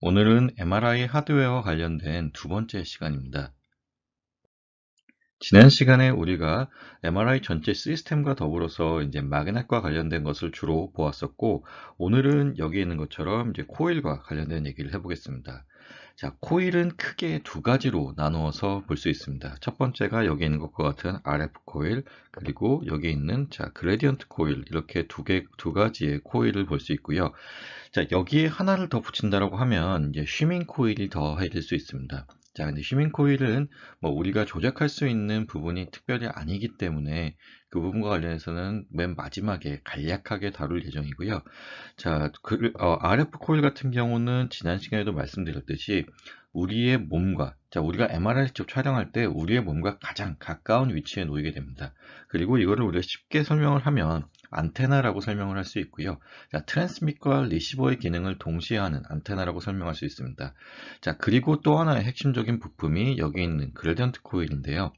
오늘은 MRI 하드웨어와 관련된 두 번째 시간입니다. 지난 시간에 우리가 MRI 전체 시스템과 더불어서 이제 마그넷과 관련된 것을 주로 보았었고, 오늘은 여기 있는 것처럼 이제 코일과 관련된 얘기를 해보겠습니다. 자, 코일은 크게 두 가지로 나누어서 볼 수 있습니다. 첫 번째가 여기 있는 것과 같은 RF 코일, 그리고 여기 있는 그레디언트 코일, 이렇게 두 가지의 코일을 볼 수 있고요. 자, 여기에 하나를 더 붙인다라고 하면 이제 쉬밍 코일이 더해질 수 있습니다. 자, 근데 쉬밍 코일은 뭐 우리가 조작할 수 있는 부분이 특별히 아니기 때문에 그 부분과 관련해서는 맨 마지막에 간략하게 다룰 예정이고요. 자, RF 코일 같은 경우는 지난 시간에도 말씀드렸듯이 우리의 몸과, 자, 우리가 MRI 직접 촬영할 때 우리의 몸과 가장 가까운 위치에 놓이게 됩니다. 그리고 이거를 우리가 쉽게 설명을 하면 안테나라고 설명을 할 수 있고요. 자, 트랜스밋과 리시버의 기능을 동시에 하는 안테나라고 설명할 수 있습니다. 자, 그리고 또 하나의 핵심적인 부품이 여기 있는 그레디언트 코일인데요.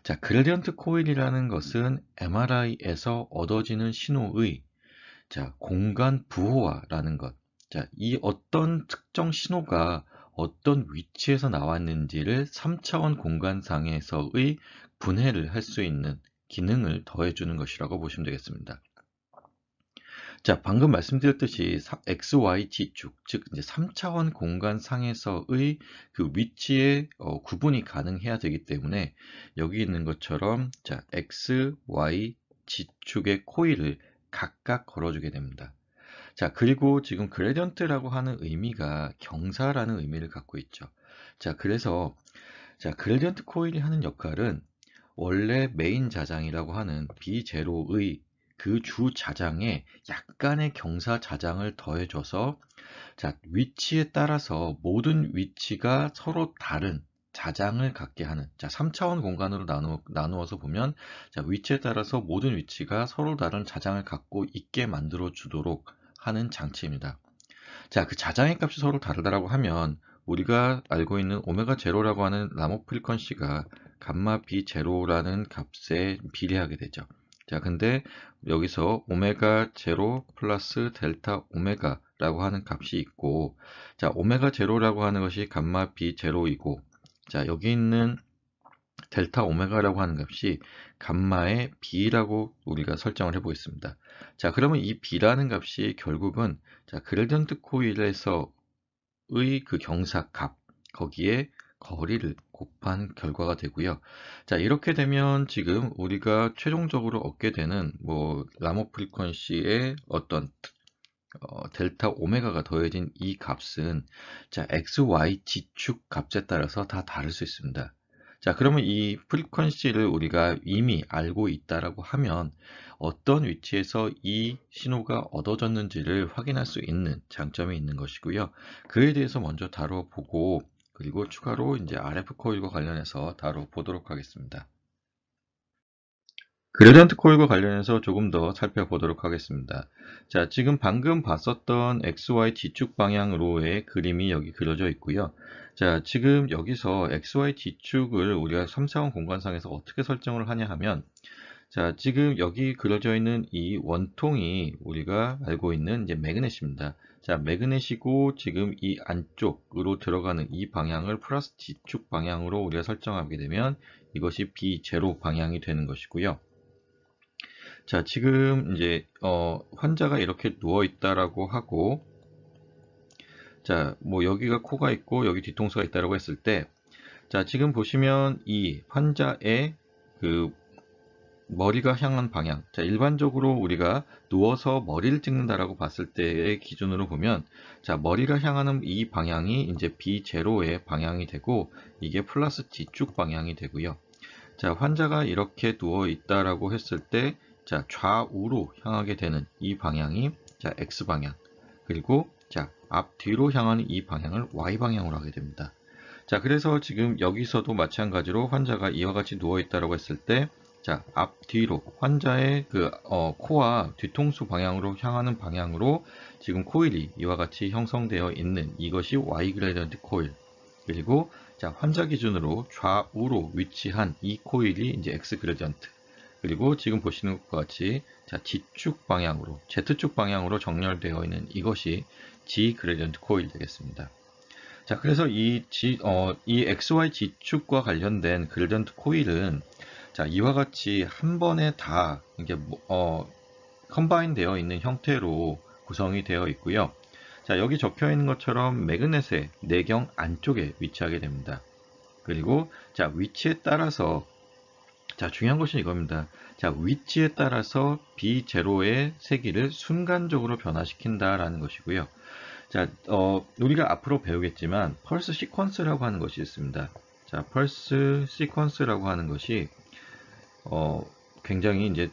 자, 그레디언트 코일이라는 것은 MRI에서 얻어지는 신호의 공간 부호화라는 것. 자, 이 어떤 특정 신호가 어떤 위치에서 나왔는지를 3차원 공간상에서의 분해를 할 수 있는 기능을 더해주는 것이라고 보시면 되겠습니다. 자, 방금 말씀드렸듯이 XY 지축, 즉 이제 3차원 공간상에서의 그 위치의 구분이 가능해야 되기 때문에 여기 있는 것처럼 자, X, Y 지축의 코일을 각각 걸어주게 됩니다. 자, 그리고 지금 그레디언트라고 하는 의미가 경사라는 의미를 갖고 있죠. 자, 그래서 그레디언트 코일이 하는 역할은 원래 메인 자장이라고 하는 비제로의 그 주 자장에 약간의 경사 자장을 더해줘서 자, 위치에 따라서 모든 위치가 서로 다른 자장을 갖게 하는, 자, 3차원 공간으로 나누어서 보면 자, 위치에 따라서 모든 위치가 서로 다른 자장을 갖고 있게 만들어 주도록 하는 장치입니다. 자, 그 자장의 값이 서로 다르다고 하면 우리가 알고 있는 오메가 제로라고 하는 라모 프리퀀시가 감마 B 제로라는 값에 비례하게 되죠. 자, 근데 여기서 오메가 제로 플러스 델타 오메가라고 하는 값이 있고, 자, 오메가 제로라고 하는 것이 감마 B 제로이고, 자, 여기 있는 델타 오메가라고 하는 값이 감마의 b라고 우리가 설정을 해 보겠습니다. 자, 그러면 이 b라는 값이 결국은 자, 그레디언트 코일에서의 그 경사값 거기에 거리를 곱한 결과가 되고요. 자, 이렇게 되면 지금 우리가 최종적으로 얻게 되는 뭐 라모 프리퀀시의 어떤 델타 오메가가 더해진 이 값은 자, XY 지축 값에 따라서 다 다를 수 있습니다. 자, 그러면 이 프리퀀시를 우리가 이미 알고 있다라고 하면 어떤 위치에서 이 신호가 얻어졌는지를 확인할 수 있는 장점이 있는 것이고요. 그에 대해서 먼저 다뤄보고 그리고 추가로 이제 RF 코일과 관련해서 다뤄보도록 하겠습니다. 그레디언트 코일과 관련해서 조금 더 살펴보도록 하겠습니다. 자, 지금 방금 봤었던 XY 지축 방향으로의 그림이 여기 그려져 있고요. 자, 지금 여기서 XY 지축을 우리가 3차원 공간상에서 어떻게 설정을 하냐 하면 자, 지금 여기 그려져 있는 이 원통이 우리가 알고 있는 이제 매그넷입니다. 자, 매그넷이고 지금 이 안쪽으로 들어가는 이 방향을 플러스 지축 방향으로 우리가 설정하게 되면 이것이 B0 방향이 되는 것이고요. 자, 지금 이제 환자가 이렇게 누워 있다라고 하고 자, 뭐 여기가 코가 있고 여기 뒤통수가 있다라고 했을 때 자, 지금 보시면 이 환자의 그 머리가 향한 방향. 자, 일반적으로 우리가 누워서 머리를 찍는다라고 봤을 때의 기준으로 보면 자, 머리가 향하는 이 방향이 이제 B0의 방향이 되고 이게 플러스 뒤쪽 방향이 되고요. 자, 환자가 이렇게 누워 있다라고 했을 때 자, 좌우로 향하게 되는 이 방향이 자, X방향. 그리고 자, 앞뒤로 향하는 이 방향을 Y방향으로 하게 됩니다. 자, 그래서 지금 여기서도 마찬가지로 환자가 이와 같이 누워 있다라고 했을 때 자, 앞뒤로 환자의 그 코와 뒤통수 방향으로 향하는 방향으로 지금 코일이 이와 같이 형성되어 있는 이것이 Y 그레디언트 코일. 그리고 자, 환자 기준으로 좌우로 위치한 이 코일이 이제 X 그레디언트. 그리고 지금 보시는 것과 같이 자, G축 방향으로, Z축 방향으로 정렬되어 있는 이것이 G 그레디언트 코일 되겠습니다. 자, 그래서 이 XY G축과 관련된 그레디언트 코일은 자, 이와 같이 한 번에 다 이게 컴바인 되어 있는 형태로 구성이 되어 있고요. 자, 여기 적혀 있는 것처럼 매그넷의 내경 안쪽에 위치하게 됩니다. 그리고 자, 위치에 따라서 자, 중요한 것은 이겁니다. 자, 위치에 따라서 B0의 세기를 순간적으로 변화시킨다라는 것이고요. 자, 우리가 앞으로 배우겠지만 펄스 시퀀스라고 하는 것이 있습니다. 자, 펄스 시퀀스라고 하는 것이 굉장히 이제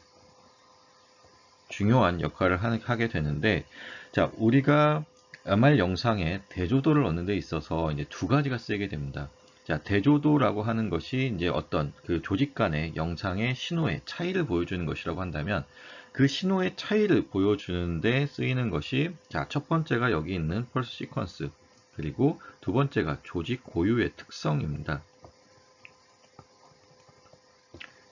중요한 역할을 하게 되는데, 자, 우리가 MR 영상에 대조도를 얻는 데 있어서 이제 두 가지가 쓰이게 됩니다. 자, 대조도라고 하는 것이 이제 어떤 그 조직 간의 영상의 신호의 차이를 보여주는 것이라고 한다면, 그 신호의 차이를 보여주는데 쓰이는 것이, 자, 첫 번째가 여기 있는 펄스 시퀀스, 그리고 두 번째가 조직 고유의 특성입니다.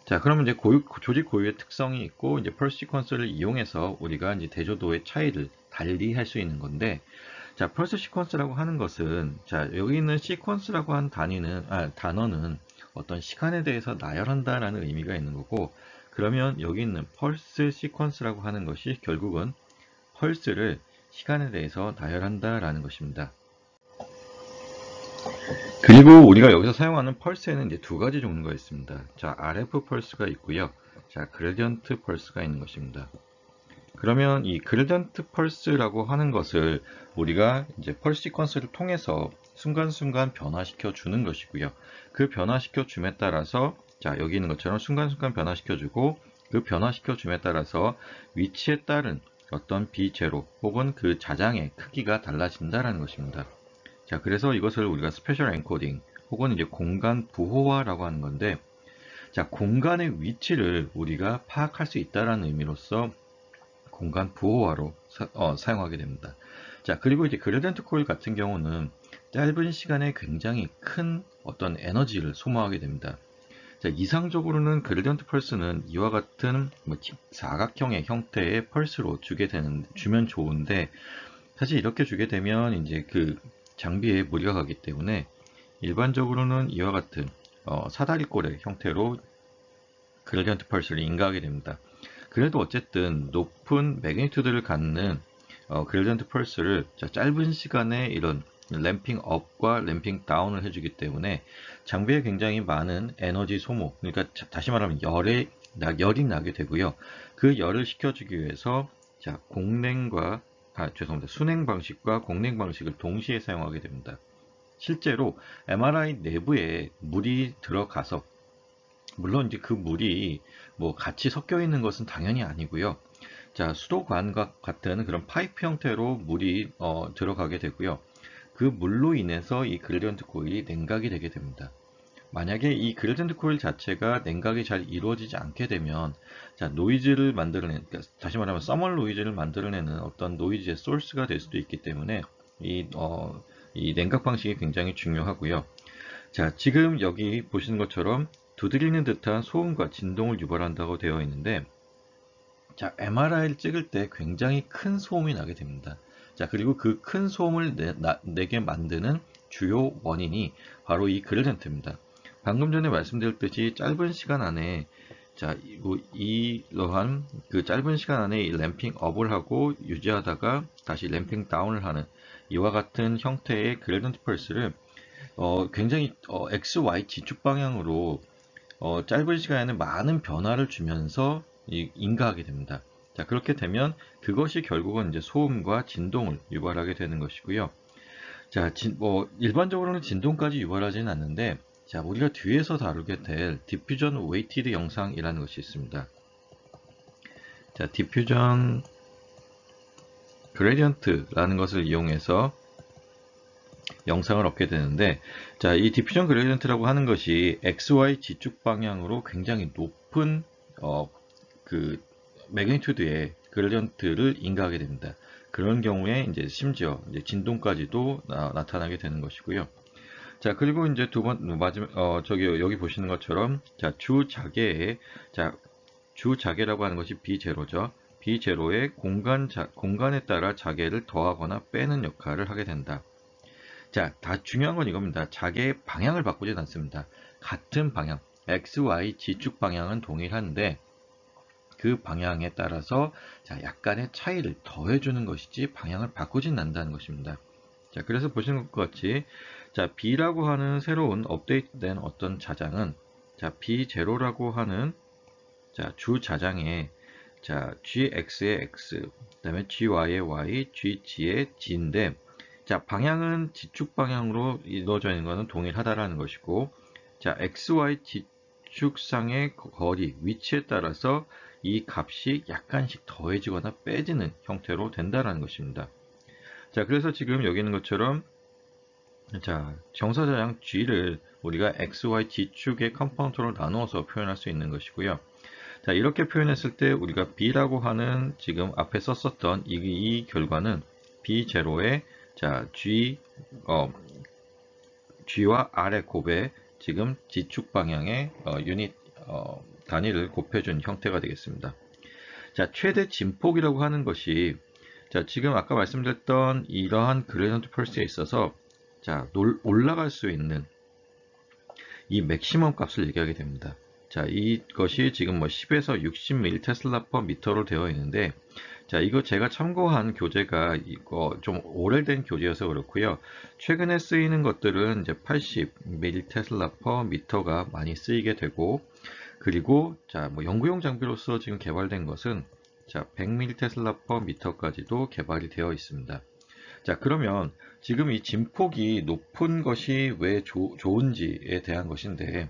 자, 그러면 이제 조직 고유의 특성이 있고, 이제 펄스 시퀀스를 이용해서 우리가 이제 대조도의 차이를 달리 할 수 있는 건데, 자, 펄스 시퀀스라고 하는 것은, 자, 여기 있는 시퀀스라고 한 단어는 어떤 시간에 대해서 나열한다라는 의미가 있는 거고, 그러면 여기 있는 펄스 시퀀스라고 하는 것이 결국은 펄스를 시간에 대해서 나열한다라는 것입니다. 그리고 우리가 여기서 사용하는 펄스에는 이제 두 가지 종류가 있습니다. 자, RF 펄스가 있고요. 자, 그레디언트 펄스가 있는 것입니다. 그러면 이 그레디언트 펄스라고 하는 것을 우리가 이제 펄스 시퀀스를 통해서 순간순간 변화시켜 주는 것이고요. 그 변화시켜 줌에 따라서, 자, 여기 있는 것처럼 순간순간 변화시켜 주고, 그 변화시켜 줌에 따라서 위치에 따른 어떤 B0 혹은 그 자장의 크기가 달라진다라는 것입니다. 자, 그래서 이것을 우리가 스페셜 엔코딩 혹은 이제 공간 부호화라고 하는 건데, 자, 공간의 위치를 우리가 파악할 수 있다라는 의미로서 공간 부호화로 사용하게 됩니다. 자, 그리고 이제 그레디언트 코일 같은 경우는 짧은 시간에 굉장히 큰 어떤 에너지를 소모하게 됩니다. 자, 이상적으로는 그레디언트 펄스는 이와 같은 사각형의 형태의 펄스로 주면 좋은데, 사실 이렇게 주게 되면 이제 그 장비에 무리가 가기 때문에 일반적으로는 이와 같은 사다리꼴의 형태로 그레디언트 펄스를 인가하게 됩니다. 그래도 어쨌든 높은 매그니튜드를 갖는 그레디언트 펄스를 짧은 시간에 이런 램핑 업과 램핑 다운을 해주기 때문에 장비에 굉장히 많은 에너지 소모, 그러니까 다시 말하면 열이 나게 되고요. 그 열을 식혀주기 위해서 자, 순행 방식과 공냉 방식을 동시에 사용하게 됩니다. 실제로 MRI 내부에 물이 들어가서, 물론 이제 그 물이 뭐 같이 섞여 있는 것은 당연히 아니고요. 자, 수도관과 같은 그런 파이프 형태로 물이 들어가게 되고요. 그 물로 인해서 이 그레디언트 코일이 냉각이 되게 됩니다. 만약에 이 그레디언트 코일 자체가 냉각이 잘 이루어지지 않게 되면, 자, 노이즈를 만들어내는, 그러니까 다시 말하면 서멀 노이즈를 만들어내는 어떤 노이즈의 소스가 될 수도 있기 때문에 이 냉각 방식이 굉장히 중요하고요. 자, 지금 여기 보시는 것처럼 두드리는 듯한 소음과 진동을 유발한다고 되어 있는데, 자, MRI를 찍을 때 굉장히 큰 소음이 나게 됩니다. 자, 그리고 그 큰 소음을 내게 만드는 주요 원인이 바로 이 그레디언트입니다. 방금 전에 말씀드렸듯이 짧은 시간 안에, 자, 이러한 그 짧은 시간 안에 이 램핑 업을 하고 유지하다가 다시 램핑 다운을 하는 이와 같은 형태의 그레디언트 펄스를 굉장히 XY 지축 방향으로 짧은 시간에는 많은 변화를 주면서 인가하게 됩니다. 자, 그렇게 되면 그것이 결국은 이제 소음과 진동을 유발하게 되는 것이고요. 자, 일반적으로는 진동까지 유발하지는 않는데, 자, 우리가 뒤에서 다루게 될 디퓨전 웨이티드 영상이라는 것이 있습니다. 자, 디퓨전 그레디언트라는 것을 이용해서 영상을 얻게 되는데, 자, 이 디퓨전 그레디언트라고 하는 것이 XY 지축 방향으로 굉장히 높은 그 매그니튜드의 그레디언트를 인가하게 됩니다. 그런 경우에 이제 심지어 이제 진동까지도 나타나게 되는 것이고요. 자, 그리고 이제 여기 보시는 것처럼, 자, 주자계라고 하는 것이 B0죠. B0의 공간에 따라 자개를 더하거나 빼는 역할을 하게 된다. 자, 다 중요한 건 이겁니다. 자개의 방향을 바꾸진 않습니다. 같은 방향, X, Y, G축 방향은 동일한데 그 방향에 따라서 자, 약간의 차이를 더해주는 것이지 방향을 바꾸진 않는다는 것입니다. 자, 그래서 보시는 것 같이 자, B라고 하는 새로운 업데이트된 어떤 자장은 자, B0라고 하는 자, 주 자장에 자, GX의 X, 그 다음에 GY의 Y, GG의 G인데 자, 방향은 G축 방향으로 이루어져 있는 것은 동일하다라는 것이고 자, XY G축상의 거리, 위치에 따라서 이 값이 약간씩 더해지거나 빼지는 형태로 된다는 것입니다. 자, 그래서 지금 여기 있는 것처럼 자, 정사자양 G를 우리가 XY G축의 컴포넌트로 나누어서 표현할 수 있는 것이고요. 자, 이렇게 표현했을 때 우리가 B라고 하는 지금 앞에 썼었던 이 결과는 B0의 자, G와 R의 곱에 지금 G축 방향의 유닛 단위를 곱해준 형태가 되겠습니다. 자, 최대 진폭이라고 하는 것이 자, 지금 아까 말씀드렸던 이러한 그레디언트 펄스에 있어서 자, 올라갈 수 있는 이 맥시멈 값을 얘기하게 됩니다. 자, 이것이 지금 뭐 10에서 60mT 테슬라 퍼 미터로 되어 있는데 자, 이거 제가 참고한 교재가 이거 좀 오래된 교재여서 그렇고요. 최근에 쓰이는 것들은 이제 80mT 테슬라 퍼 미터가 많이 쓰이게 되고 그리고 자, 뭐 연구용 장비로서 지금 개발된 것은 자, 100mT 테슬라 퍼 미터까지도 개발이 되어 있습니다. 자, 그러면 지금 이 진폭이 높은 것이 왜 좋은지에 대한 것인데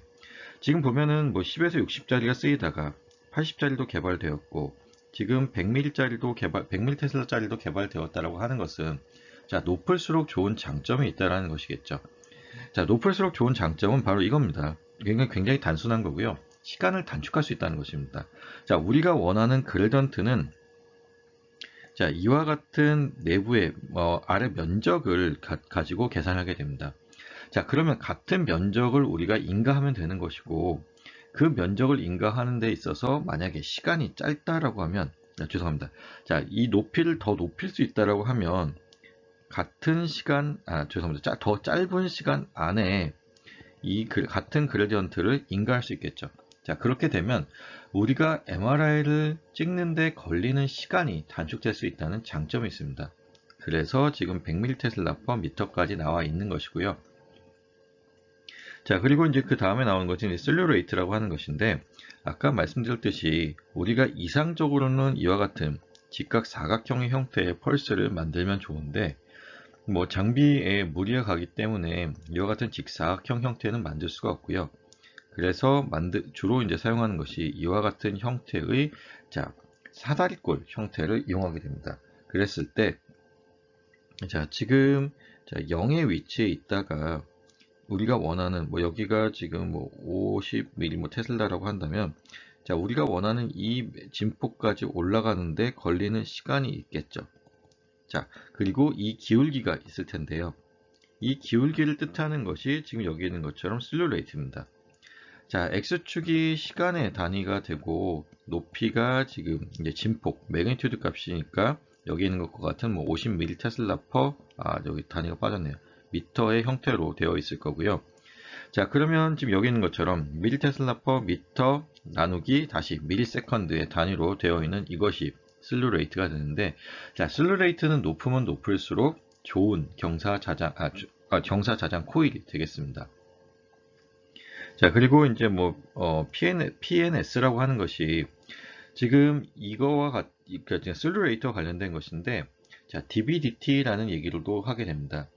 지금 보면은 뭐 10에서 60짜리가 쓰이다가 80짜리도 개발되었고 지금 100mT 테슬라짜리도 개발되었다라고 하는 것은 자, 높을수록 좋은 장점이 있다라는 것이겠죠. 자, 높을수록 좋은 장점은 바로 이겁니다. 굉장히 단순한 거고요. 시간을 단축할 수 있다는 것입니다. 자, 우리가 원하는 그레디언트는 자, 이와 같은 내부의 아래 면적을 가지고 계산하게 됩니다. 자, 그러면 같은 면적을 우리가 인가하면 되는 것이고 그 면적을 인가하는 데 있어서 만약에 시간이 짧다라고 하면 죄송합니다. 자, 이 높이를 더 높일 수 있다라고 하면 같은 시간 죄송합니다. 더 짧은 시간 안에 이 같은 그레디언트를 인가할 수 있겠죠. 자, 그렇게 되면 우리가 MRI를 찍는데 걸리는 시간이 단축될 수 있다는 장점이 있습니다. 그래서 지금 100mT per 미터까지 나와 있는 것이고요. 자, 그리고 이제 그 다음에 나오는 것이 슬류 레이트라고 하는 것인데 아까 말씀드렸듯이 우리가 이상적으로는 이와 같은 직각 사각형의 형태의 펄스를 만들면 좋은데 뭐 장비에 무리가 가기 때문에 이와 같은 직사각형 형태는 만들 수가 없고요. 그래서 주로 이제 사용하는 것이 이와 같은 형태의 자, 사다리꼴 형태를 이용하게 됩니다. 그랬을 때 자, 지금 자, 0의 위치에 있다가 우리가 원하는 뭐 여기가 지금 뭐 50mm 뭐 테슬라라고 한다면 자, 우리가 원하는 이 진폭까지 올라가는데 걸리는 시간이 있겠죠. 자, 그리고 이 기울기가 있을 텐데요. 이 기울기를 뜻하는 것이 지금 여기 있는 것처럼 슬류 레이트입니다. 자, X축이 시간의 단위가 되고 높이가 지금 이제 진폭, 매그니튜드 값이니까 여기 있는 것과 같은 뭐 50mT 테슬라 퍼 여기 단위가 빠졌네요. 미터의 형태로 되어 있을 거고요. 자, 그러면 지금 여기 있는 것처럼 미리 테슬라 퍼 미터 나누기 다시 밀리세컨드의 단위로 되어 있는 이것이 슬루 레이트가 되는데 자, 슬루 레이트는 높으면 높을수록 좋은 경사자장 코일이 되겠습니다. 자, 그리고 이제 뭐 PNS라고 하는 것이 지금 이거와 그러니까 슬루 레이트와 관련된 것인데 자, DBDT라는 얘기로도 하게 됩니다.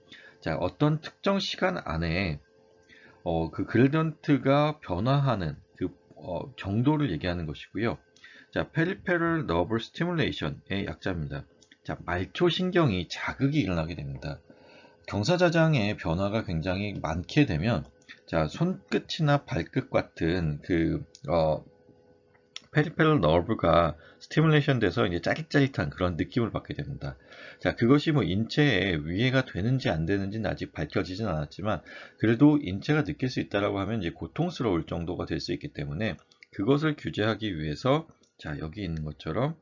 자, 어떤 특정 시간 안에 그 그레디언트가 변화하는 그 정도를 얘기하는 것이고요. 자, Peripheral Nerve Stimulation의 약자입니다. 자, 말초 신경이 자극이 일어나게 됩니다. 경사자장의 변화가 굉장히 많게 되면 자, 손끝이나 발끝 같은 그 페리페럴 너브가 스티뮬레이션 돼서 이제 짜릿짜릿한 그런 느낌을 받게 됩니다. 자, 그것이 뭐 인체에 위해가 되는지 안 되는지는 아직 밝혀지진 않았지만 그래도 인체가 느낄 수 있다라고 하면 이제 고통스러울 정도가 될 수 있기 때문에 그것을 규제하기 위해서 자, 여기 있는 것처럼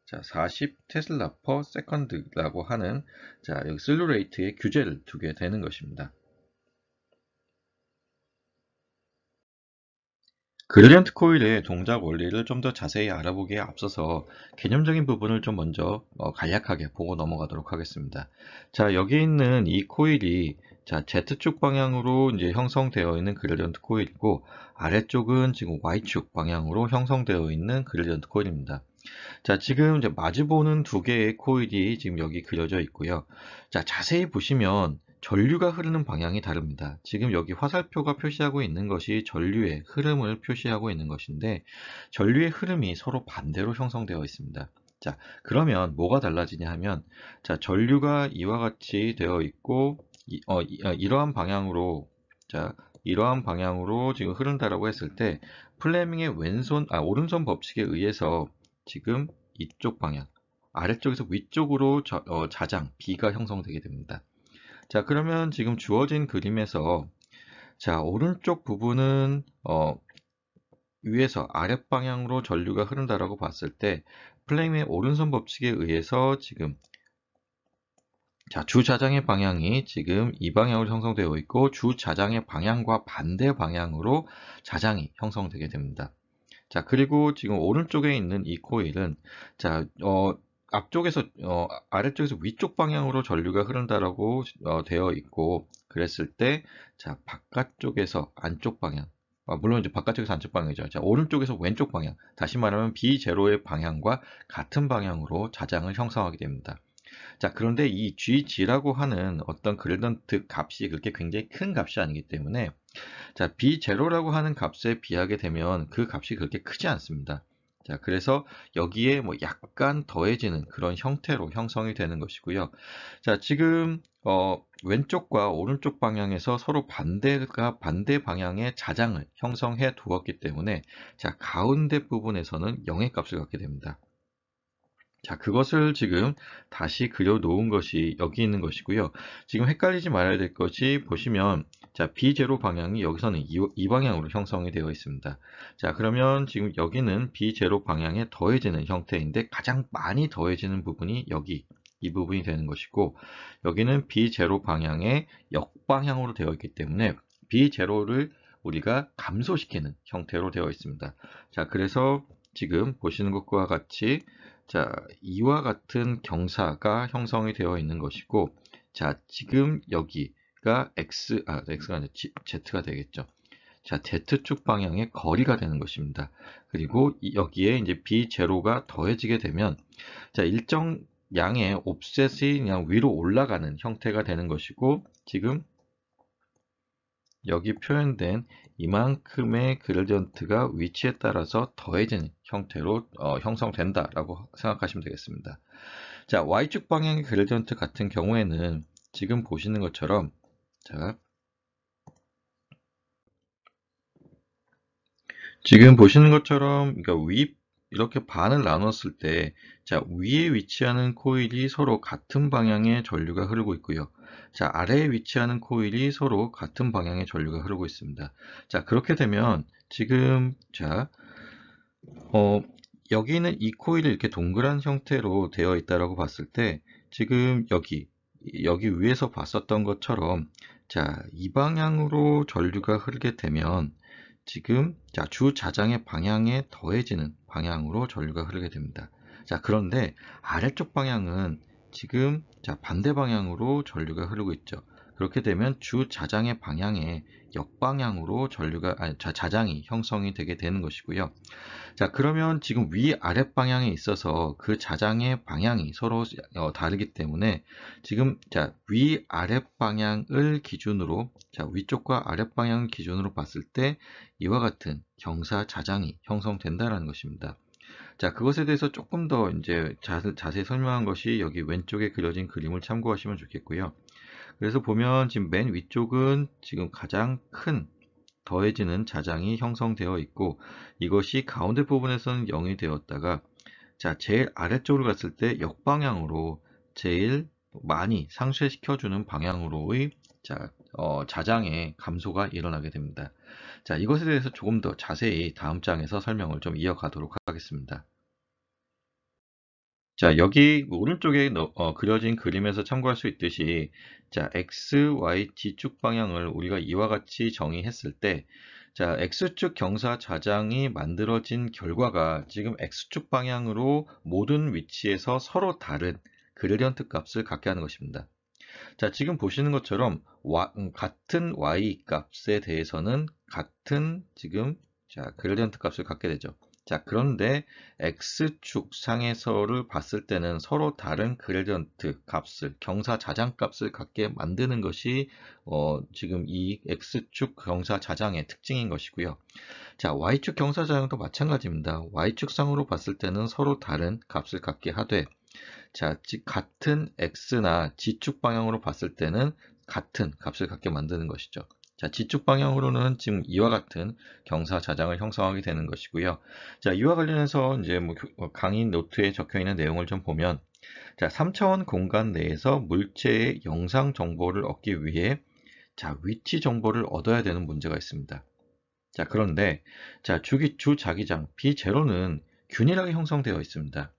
자, 40 테슬라 퍼 세컨드라고 하는 자, 여기 슬루 레이트의 규제를 두게 되는 것입니다. 그레디언트 코일의 동작 원리를 좀 더 자세히 알아보기에 앞서서 개념적인 부분을 좀 먼저 간략하게 보고 넘어가도록 하겠습니다. 자, 여기 있는 이 코일이 자, Z축 방향으로 이제 형성되어 있는 그레디언트 코일이고 아래쪽은 지금 Y축 방향으로 형성되어 있는 그레디언트 코일입니다. 자, 지금 이제 마주보는 두 개의 코일이 지금 여기 그려져 있고요. 자, 자세히 보시면 전류가 흐르는 방향이 다릅니다. 지금 여기 화살표가 표시하고 있는 것이 전류의 흐름을 표시하고 있는 것인데, 전류의 흐름이 서로 반대로 형성되어 있습니다. 자, 그러면 뭐가 달라지냐 하면, 자, 전류가 이와 같이 되어 있고, 이러한 방향으로, 자, 이러한 방향으로 지금 흐른다라고 했을 때, 플레밍의 오른손 법칙에 의해서 지금 이쪽 방향, 아래쪽에서 위쪽으로 자장, B가 형성되게 됩니다. 자, 그러면 지금 주어진 그림에서 자, 오른쪽 부분은 위에서 아랫방향으로 전류가 흐른다라고 봤을 때 플레임의 오른손 법칙에 의해서 지금 자, 주자장의 방향이 지금 이 방향으로 형성되어 있고 주자장의 방향과 반대 방향으로 자장이 형성되게 됩니다. 자, 그리고 지금 오른쪽에 있는 이 코일은 자, 앞쪽에서 아래쪽에서 위쪽 방향으로 전류가 흐른다라고 되어 있고 그랬을 때 자, 바깥쪽에서 안쪽 방향 물론 이제 바깥쪽에서 안쪽 방향이죠. 자, 오른쪽에서 왼쪽 방향 다시 말하면 B0의 방향과 같은 방향으로 자장을 형성하게 됩니다. 자, 그런데 이 GG라고 하는 어떤 그레디언트 값이 그렇게 굉장히 큰 값이 아니기 때문에 자, B0라고 하는 값에 비하게 되면 그 값이 그렇게 크지 않습니다. 자, 그래서 여기에 뭐 약간 더해지는 그런 형태로 형성이 되는 것이고요. 자, 지금 왼쪽과 오른쪽 방향에서 서로 반대 방향의 자장을 형성해 두었기 때문에 자, 가운데 부분에서는 0의 값을 갖게 됩니다. 자, 그것을 지금 다시 그려 놓은 것이 여기 있는 것이고요. 지금 헷갈리지 말아야 될 것이 보시면 자, B0 방향이 여기서는 이 방향으로 형성이 되어 있습니다. 자, 그러면 지금 여기는 B0 방향에 더해지는 형태인데 가장 많이 더해지는 부분이 여기 이 부분이 되는 것이고 여기는 B0 방향의 역방향으로 되어 있기 때문에 B0를 우리가 감소시키는 형태로 되어 있습니다. 자, 그래서 지금 보시는 것과 같이 자, 이와 같은 경사가 형성이 되어 있는 것이고, 자, 지금 여기가 X가 아니라 Z가 되겠죠. 자, Z축 방향의 거리가 되는 것입니다. 그리고 여기에 이제 B0가 더해지게 되면, 자, 일정 양의 옵셋이 그냥 위로 올라가는 형태가 되는 것이고, 지금 여기 표현된 이만큼의 그레디언트가 위치에 따라서 더해지는 형태로 형성된다라고 생각하시면 되겠습니다. 자, Y축 방향의 그레디언트 같은 경우에는 지금 보시는 것처럼 자, 지금 보시는 것처럼 그러니까 이렇게 반을 나눴을 때 자, 위에 위치하는 코일이 서로 같은 방향의 전류가 흐르고 있고요. 자, 아래에 위치하는 코일이 서로 같은 방향의 전류가 흐르고 있습니다. 자, 그렇게 되면 지금 자, 여기는 이 코일이 이렇게 동그란 형태로 되어 있다라고 봤을 때 지금 여기 위에서 봤었던 것처럼 자, 이 방향으로 전류가 흐르게 되면 지금 자, 주자장의 방향에 더해지는 방향으로 전류가 흐르게 됩니다. 자, 그런데 아래쪽 방향은 지금 자, 반대 방향으로 전류가 흐르고 있죠. 그렇게 되면 주자장의 방향에 역방향으로 자장이 형성이 되게 되는 것이고요. 자, 그러면 지금 아랫 방향에 있어서 그 자장의 방향이 서로 다르기 때문에 지금 자, 아랫 방향을 기준으로 자, 위쪽과 아랫 방향을 기준으로 봤을 때 이와 같은 경사 자장이 형성된다라는 것입니다. 자, 그것에 대해서 조금 더 이제 자세히 설명한 것이 여기 왼쪽에 그려진 그림을 참고하시면 좋겠고요. 그래서 보면 지금 맨 위쪽은 지금 가장 큰 더해지는 자장이 형성되어 있고 이것이 가운데 부분에서는 0이 되었다가 자, 제일 아래쪽으로 갔을 때 역방향으로 제일 많이 상쇄시켜주는 방향으로의 자장의 감소가 일어나게 됩니다. 자, 이것에 대해서 조금 더 자세히 다음 장에서 설명을 좀 이어가도록 하겠습니다. 자, 여기 오른쪽에 그려진 그림에서 참고할 수 있듯이, 자, x, y, g축 방향을 우리가 이와 같이 정의했을 때, 자, x축 경사 좌장이 만들어진 결과가 지금 x축 방향으로 모든 위치에서 서로 다른 그레디언트 값을 갖게 하는 것입니다. 자, 지금 보시는 것처럼 같은 y 값에 대해서는 같은 지금 자, 그레디언트 값을 갖게 되죠. 자, 그런데 x축 상에서를 봤을 때는 서로 다른 그레디언트 값을, 경사 자장 값을 갖게 만드는 것이 지금 이 x축 경사 자장의 특징인 것이고요. 자, y축 경사 자장도 마찬가지입니다. y축 상으로 봤을 때는 서로 다른 값을 갖게 하되, 자, 즉 같은 x나 g축 방향으로 봤을 때는 같은 값을 갖게 만드는 것이죠. 자, g축 방향으로는 지금 이와 같은 경사 자장을 형성하게 되는 것이고요. 자, 이와 관련해서 이제 강의 노트에 적혀 있는 내용을 좀 보면, 자, 3차원 공간 내에서 물체의 영상 정보를 얻기 위해 자, 위치 정보를 얻어야 되는 문제가 있습니다. 자, 그런데 자, 주자기장 B0는 균일하게 형성되어 있습니다.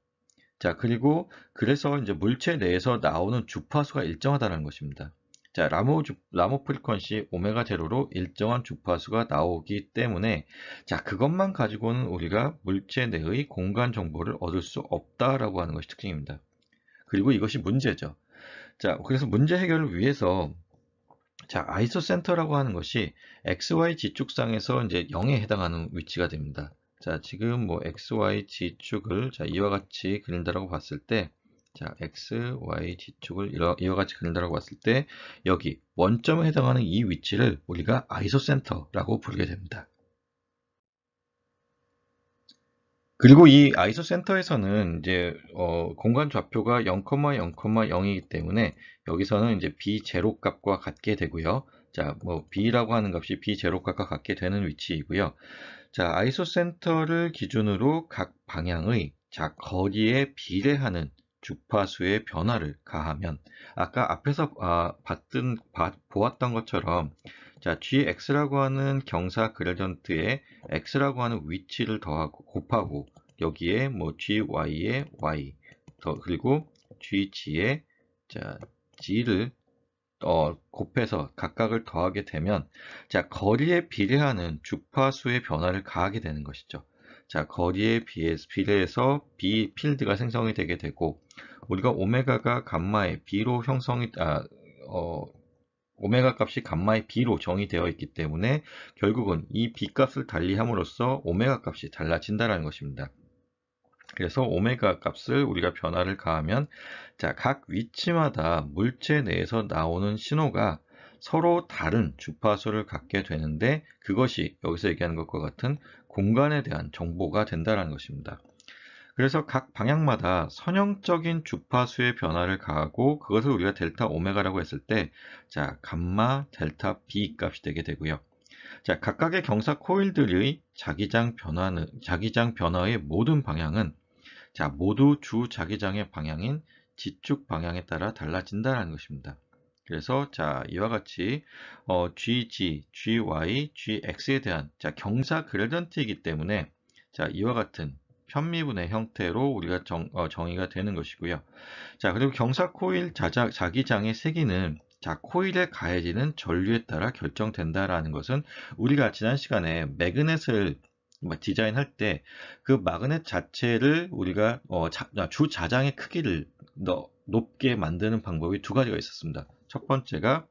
자, 그리고 그래서 이제 물체 내에서 나오는 주파수가 일정하다는 것입니다. 자, 라모 프리퀀시 오메가 제로로 일정한 주파수가 나오기 때문에 자, 그것만 가지고는 우리가 물체 내의 공간 정보를 얻을 수 없다라고 하는 것이 특징입니다. 그리고 이것이 문제죠. 자, 그래서 문제 해결을 위해서 자, 아이소센터라고 하는 것이 XY 지축상에서 이제 0에 해당하는 위치가 됩니다. 자, 지금 뭐 XY 지축을 자, 이와 같이 그린다라고 봤을 때, 자, XY 지축을 이와 같이 그린다라고 봤을 때, 여기 원점에 해당하는 이 위치를 우리가 아이소센터라고 부르게 됩니다. 그리고 이 아이소 센터에서는 이제 공간 좌표가 0,0,0이기 때문에 여기서는 이제 B0 값과 같게 되고요. 자, 뭐 B라고 하는 값이 B0 값과 같게 되는 위치이고요. 자, 아이소 센터를 기준으로 각 방향의 자, 거리에 비례하는 주파수의 변화를 가하면 아까 앞에서 보았던 것처럼 자, gx라고 하는 경사 그래디언트에 x라고 하는 위치를 더하고 곱하고 여기에 뭐 gy의 y 그리고 gg의 자, g를 곱해서 각각을 더하게 되면 자, 거리에 비례하는 주파수의 변화를 가하게 되는 것이죠. 자, 거리에 비례해서 B 필드가 생성이 되게 되고 우리가 오메가가 감마의 B로 오메가 값이 감마의 B로 정의되어 있기 때문에 결국은 이 B 값을 달리함으로써 오메가 값이 달라진다는 것입니다. 그래서 오메가 값을 우리가 변화를 가하면 자, 각 위치마다 물체 내에서 나오는 신호가 서로 다른 주파수를 갖게 되는데 그것이 여기서 얘기하는 것과 같은 공간에 대한 정보가 된다는 것입니다. 그래서 각 방향마다 선형적인 주파수의 변화를 가하고 그것을 우리가 델타 오메가라고 했을 때 자, 감마 델타 B 값이 되게 되고요. 자, 각각의 경사 코일들의 자기장 변화의 모든 방향은 자, 모두 주 자기장의 방향인 지축 방향에 따라 달라진다는 것입니다. 그래서 자, 이와 같이 GG, GY, GX에 대한 자, 경사 그래던트이기 때문에 자, 이와 같은 편미분의 형태로 우리가 정의가 되는 것이고요. 자, 그리고 경사 코일 자기장의 세기는 자, 코일에 가해지는 전류에 따라 결정된다라는 것은 우리가 지난 시간에 매그넷을 디자인할 때 그 마그넷 자체를 우리가 주 자장의 크기를 높게 만드는 방법이 두 가지가 있었습니다. 첫 번째가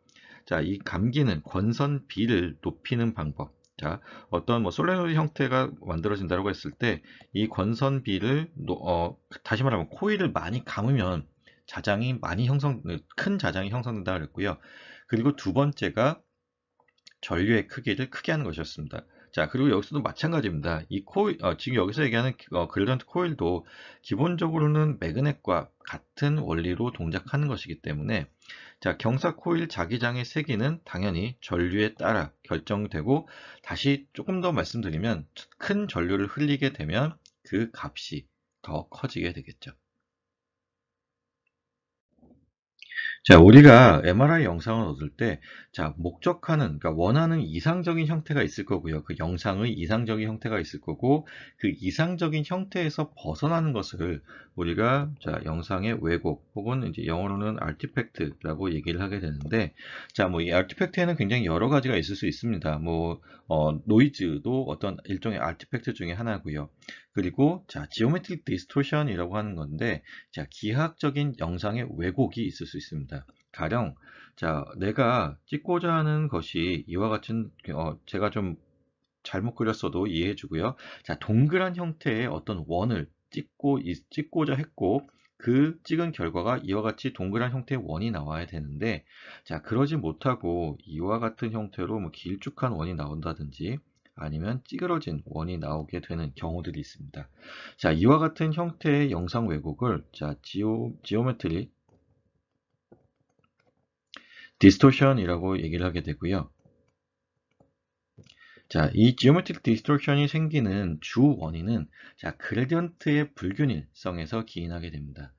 자, 이 감기는 권선 B를 높이는 방법. 자, 어떤 솔레노이드 형태가 만들어진다고 했을 때 이 권선 B를 다시 말하면 코일을 많이 감으면 큰 자장이 형성된다 그랬고요. 그리고 두 번째가 전류의 크기를 크게 하는 것이었습니다. 자, 그리고 여기서도 마찬가지입니다. 이 코일, 지금 여기서 얘기하는 그레던트 코일도 기본적으로는 매그넷과 같은 원리로 동작하는 것이기 때문에 자, 경사 코일 자기장의 세기는 당연히 전류에 따라 결정되고 다시 조금 더 말씀드리면 큰 전류를 흘리게 되면 그 값이 더 커지게 되겠죠. 자, 우리가 MRI 영상을 얻을 때, 자, 목적하는, 그러니까 원하는 이상적인 형태가 있을 거고요. 그 영상의 이상적인 형태가 있을 거고, 그 이상적인 형태에서 벗어나는 것을 우리가, 자, 영상의 왜곡, 혹은 이제 영어로는 아티팩트라고 얘기를 하게 되는데, 자, 뭐, 이 아티팩트에는 굉장히 여러 가지가 있을 수 있습니다. 뭐, 노이즈도 어떤 일종의 아티팩트 중에 하나고요. 그리고, 자, 지오메트릭 디스토션이라고 하는 건데, 자, 기하학적인 영상의 왜곡이 있을 수 있습니다. 가령, 자, 내가 찍고자 하는 것이 이와 같은, 제가 좀 잘못 그렸어도 이해해 주고요. 자, 동그란 형태의 어떤 원을 찍고자 했고, 그 찍은 결과가 이와 같이 동그란 형태의 원이 나와야 되는데, 자, 그러지 못하고 이와 같은 형태로 뭐 길쭉한 원이 나온다든지, 아니면 찌그러진 원이 나오게 되는 경우들이 있습니다. 자, 이와 같은 형태의 영상 왜곡을, 자, 지오메트리 디스토션이라고 얘기를 하게 되고요. 자, 이 지오메트릭 디스토션이 생기는 주 원인은, 자, 그레디언트의 불균일성에서 기인하게 됩니다.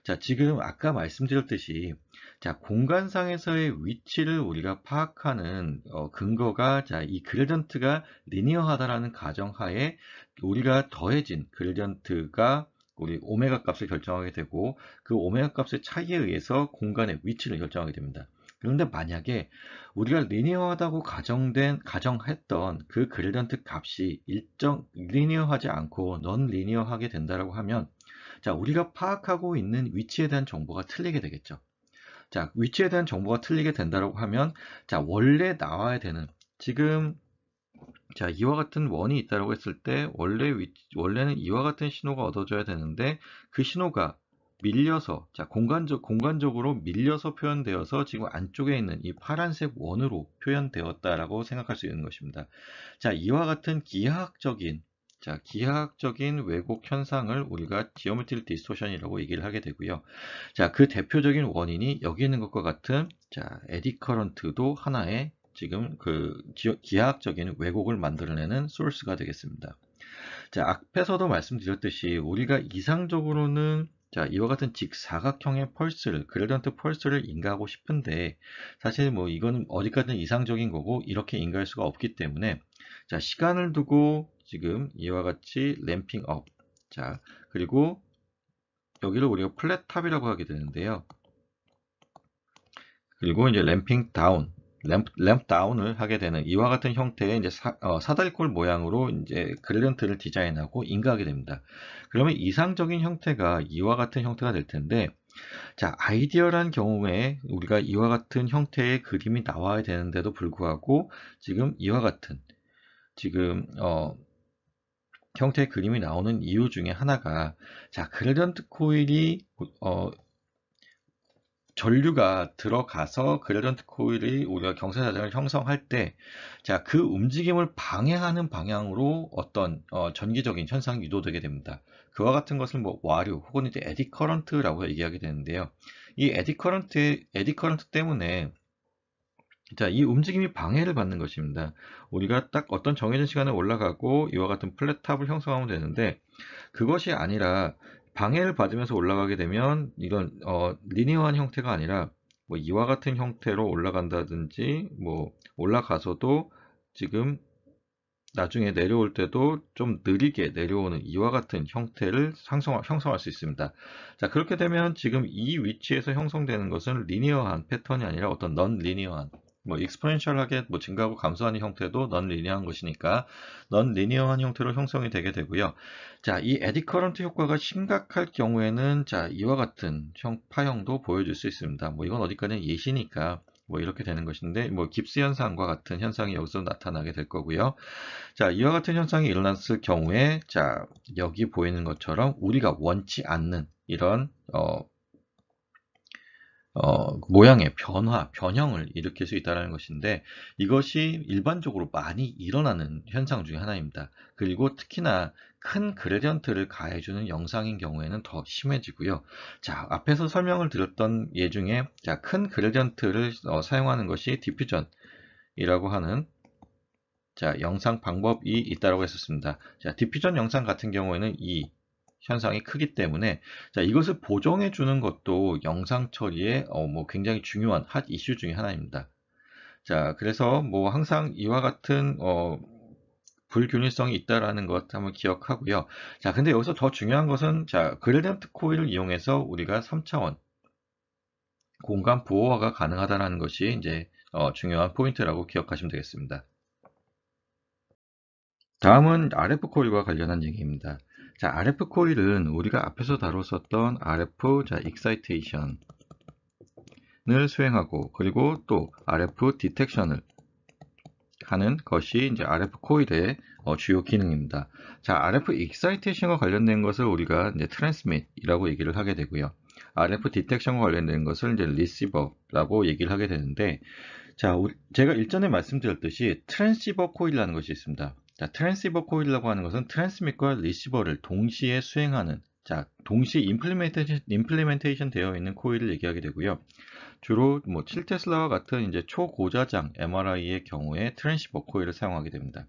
자, 지금 아까 말씀드렸듯이, 자, 공간상에서의 위치를 우리가 파악하는 근거가, 자, 이 그레디언트가 리니어하다라는 가정하에 우리가 더해진 그레디언트가 우리 오메가 값을 결정하게 되고, 그 오메가 값의 차이에 의해서 공간의 위치를 결정하게 됩니다. 그런데 만약에 우리가 리니어하다고 가정했던 그 그레디언트 값이 리니어하지 않고 넌 리니어하게 된다라고 하면, 자, 우리가 파악하고 있는 위치에 대한 정보가 틀리게 되겠죠. 자, 위치에 대한 정보가 틀리게 된다라고 하면, 자, 원래 나와야 되는, 지금, 자, 이와 같은 원이 있다라고 했을 때, 원래는 이와 같은 신호가 얻어져야 되는데, 그 신호가 밀려서, 자, 공간적으로 밀려서 표현되어서 지금 안쪽에 있는 이 파란색 원으로 표현되었다라고 생각할 수 있는 것입니다. 자, 이와 같은 기하학적인 왜곡 현상을 우리가 지오메트릭 디스토션이라고 얘기를 하게 되고요. 자, 그 대표적인 원인이 여기 있는 것과 같은, 자, 에디 커런트도 하나의 지금 그 기하학적인 왜곡을 만들어내는 소스가 되겠습니다. 자, 앞에서도 말씀드렸듯이 우리가 이상적으로는, 자, 이와 같은 직사각형의 그레디언트 펄스를 인가하고 싶은데, 사실 뭐 이거는 어디까지나 이상적인 거고 이렇게 인가할 수가 없기 때문에, 자, 시간을 두고 지금 이와 같이 램핑 업, 자, 그리고 여기를 우리가 플랫 탑이라고 하게 되는데요. 그리고 이제 램핑 다운, 램프 다운을 하게 되는 이와 같은 형태의 이제 사다리꼴 모양으로 이제 그레디언트를 디자인하고 인가하게 됩니다. 그러면 이상적인 형태가 이와 같은 형태가 될 텐데, 자, 아이디어란 경우에 우리가 이와 같은 형태의 그림이 나와야 되는데도 불구하고 지금 이와 같은 지금 형태의 그림이 나오는 이유 중에 하나가, 자, 그레디언트 코일이 전류가 들어가서 그레디언트 코일이 우리가 경사자전을 형성할 때, 자, 그 움직임을 방해하는 방향으로 어떤 전기적인 현상이 유도되게 됩니다. 그와 같은 것을 뭐 와류 혹은 이제 에디 커런트라고 얘기하게 되는데요. 이 에디 커런트 때문에, 자, 이 움직임이 방해를 받는 것입니다. 우리가 딱 어떤 정해진 시간에 올라가고 이와 같은 플랫탑을 형성하면 되는데, 그것이 아니라 방해를 받으면서 올라가게 되면 이건 리니어한 형태가 아니라 뭐 이와 같은 형태로 올라간다든지, 뭐 올라가서도 지금 나중에 내려올 때도 좀 느리게 내려오는 이와 같은 형태를 형성할 수 있습니다. 자, 그렇게 되면 지금 이 위치에서 형성되는 것은 리니어한 패턴이 아니라 어떤 넌 리니어한, 뭐 익스포넨셜하게 뭐 증가하고 감소하는 형태도 넌 리니어한 것이니까 넌 리니어한 형태로 형성이 되게 되고요. 자, 이 에디 커런트 효과가 심각할 경우에는, 자, 이와 같은 파형도 보여줄 수 있습니다. 뭐 이건 어디까지는 예시니까 뭐 이렇게 되는 것인데, 뭐 깁스 현상과 같은 현상이 여기서 나타나게 될 거고요. 자, 이와 같은 현상이 일어났을 경우에, 자, 여기 보이는 것처럼 우리가 원치 않는 이런 모양의 변형을 일으킬 수 있다는 것인데, 이것이 일반적으로 많이 일어나는 현상 중에 하나입니다. 그리고 특히나 큰 그레디언트를 가해주는 영상인 경우에는 더 심해지고요. 자, 앞에서 설명을 드렸던 예 중에, 자, 큰 그레디언트를 사용하는 것이 디퓨전이라고 하는, 자, 영상 방법이 있다고 했었습니다. 자, 디퓨전 영상 같은 경우에는 이 현상이 크기 때문에 자, 이것을 보정해 주는 것도 영상 처리에 뭐 굉장히 중요한 핫 이슈 중에 하나입니다. 자, 그래서 뭐 항상 이와 같은 불균일성이 있다라는 것 한번 기억하고요. 자, 근데 여기서 더 중요한 것은 자, 그레디언트 코일을 이용해서 우리가 3차원 공간 보호화가 가능하다는 것이 이제 중요한 포인트라고 기억하시면 되겠습니다. 다음은 RF 코일과 관련한 얘기입니다. 자, RF 코일은 우리가 앞에서 다뤘었던 RF 익사이테이션을 수행하고 그리고 또 RF 디텍션을 하는 것이 이제 RF 코일의 주요 기능입니다. 자, RF 익사이테이션과 관련된 것을 우리가 이제 트랜스밋이라고 얘기를 하게 되고요. RF 디텍션과 관련된 것을 이제 리시버라고 얘기를 하게 되는데, 자, 제가 일전에 말씀드렸듯이 트랜시버 코일이라는 것이 있습니다. 자, 트랜시버 코일이라고 하는 것은 트랜스밋과 리시버를 동시에 수행하는, 자, 동시에 임플리멘테이션 되어 있는 코일을 얘기하게 되고요. 주로 뭐 7테슬라와 같은 이제 초고자장 MRI의 경우에 트랜시버 코일을 사용하게 됩니다.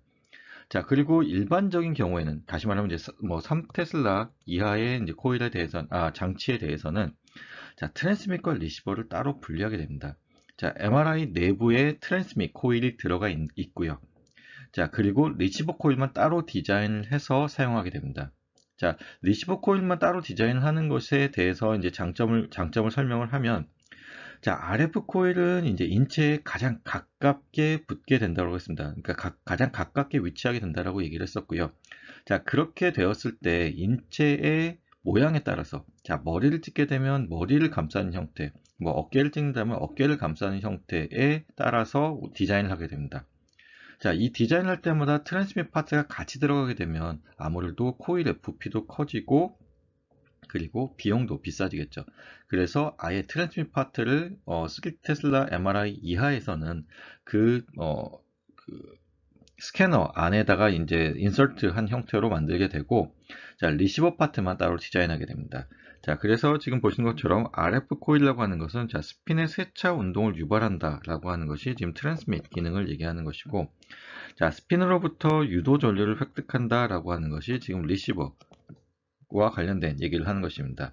자, 그리고 일반적인 경우에는 다시 말하면 이제 뭐 3테슬라 이하의 이제 코일에 대해서 장치에 대해서는 자, 트랜스밋과 리시버를 따로 분리하게 됩니다. 자, MRI 내부에 트랜스밋 코일이 들어가 있고요. 자, 그리고 리시버 코일만 따로 디자인을 해서 사용하게 됩니다. 자, 리시버 코일만 따로 디자인을 하는 것에 대해서 이제 장점을 설명을 하면 자, RF 코일은 이제 인체에 가장 가깝게 붙게 된다고 했습니다. 그러니까 가장 가깝게 위치하게 된다라고 얘기를 했었고요. 자, 그렇게 되었을 때 인체의 모양에 따라서 자, 머리를 찍게 되면 머리를 감싸는 형태, 뭐 어깨를 찍는다면 어깨를 감싸는 형태에 따라서 디자인을 하게 됩니다. 자, 이 디자인을 할 때마다 트랜스밋 파트가 같이 들어가게 되면 아무래도 코일의 부피도 커지고 그리고 비용도 비싸지겠죠. 그래서 아예 트랜스밋 파트를 3테슬라 MRI 이하에서는 그 스캐너 안에다가 이제 인서트 한 형태로 만들게 되고, 자, 리시버 파트만 따로 디자인하게 됩니다. 자, 그래서 지금 보신 것처럼 RF 코일이라고 하는 것은 자, 스핀의 세차 운동을 유발한다라고 하는 것이 지금 트랜스밋 기능을 얘기하는 것이고, 자, 스핀으로부터 유도 전류를 획득한다라고 하는 것이 지금 리시버 와 관련된 얘기를 하는 것입니다.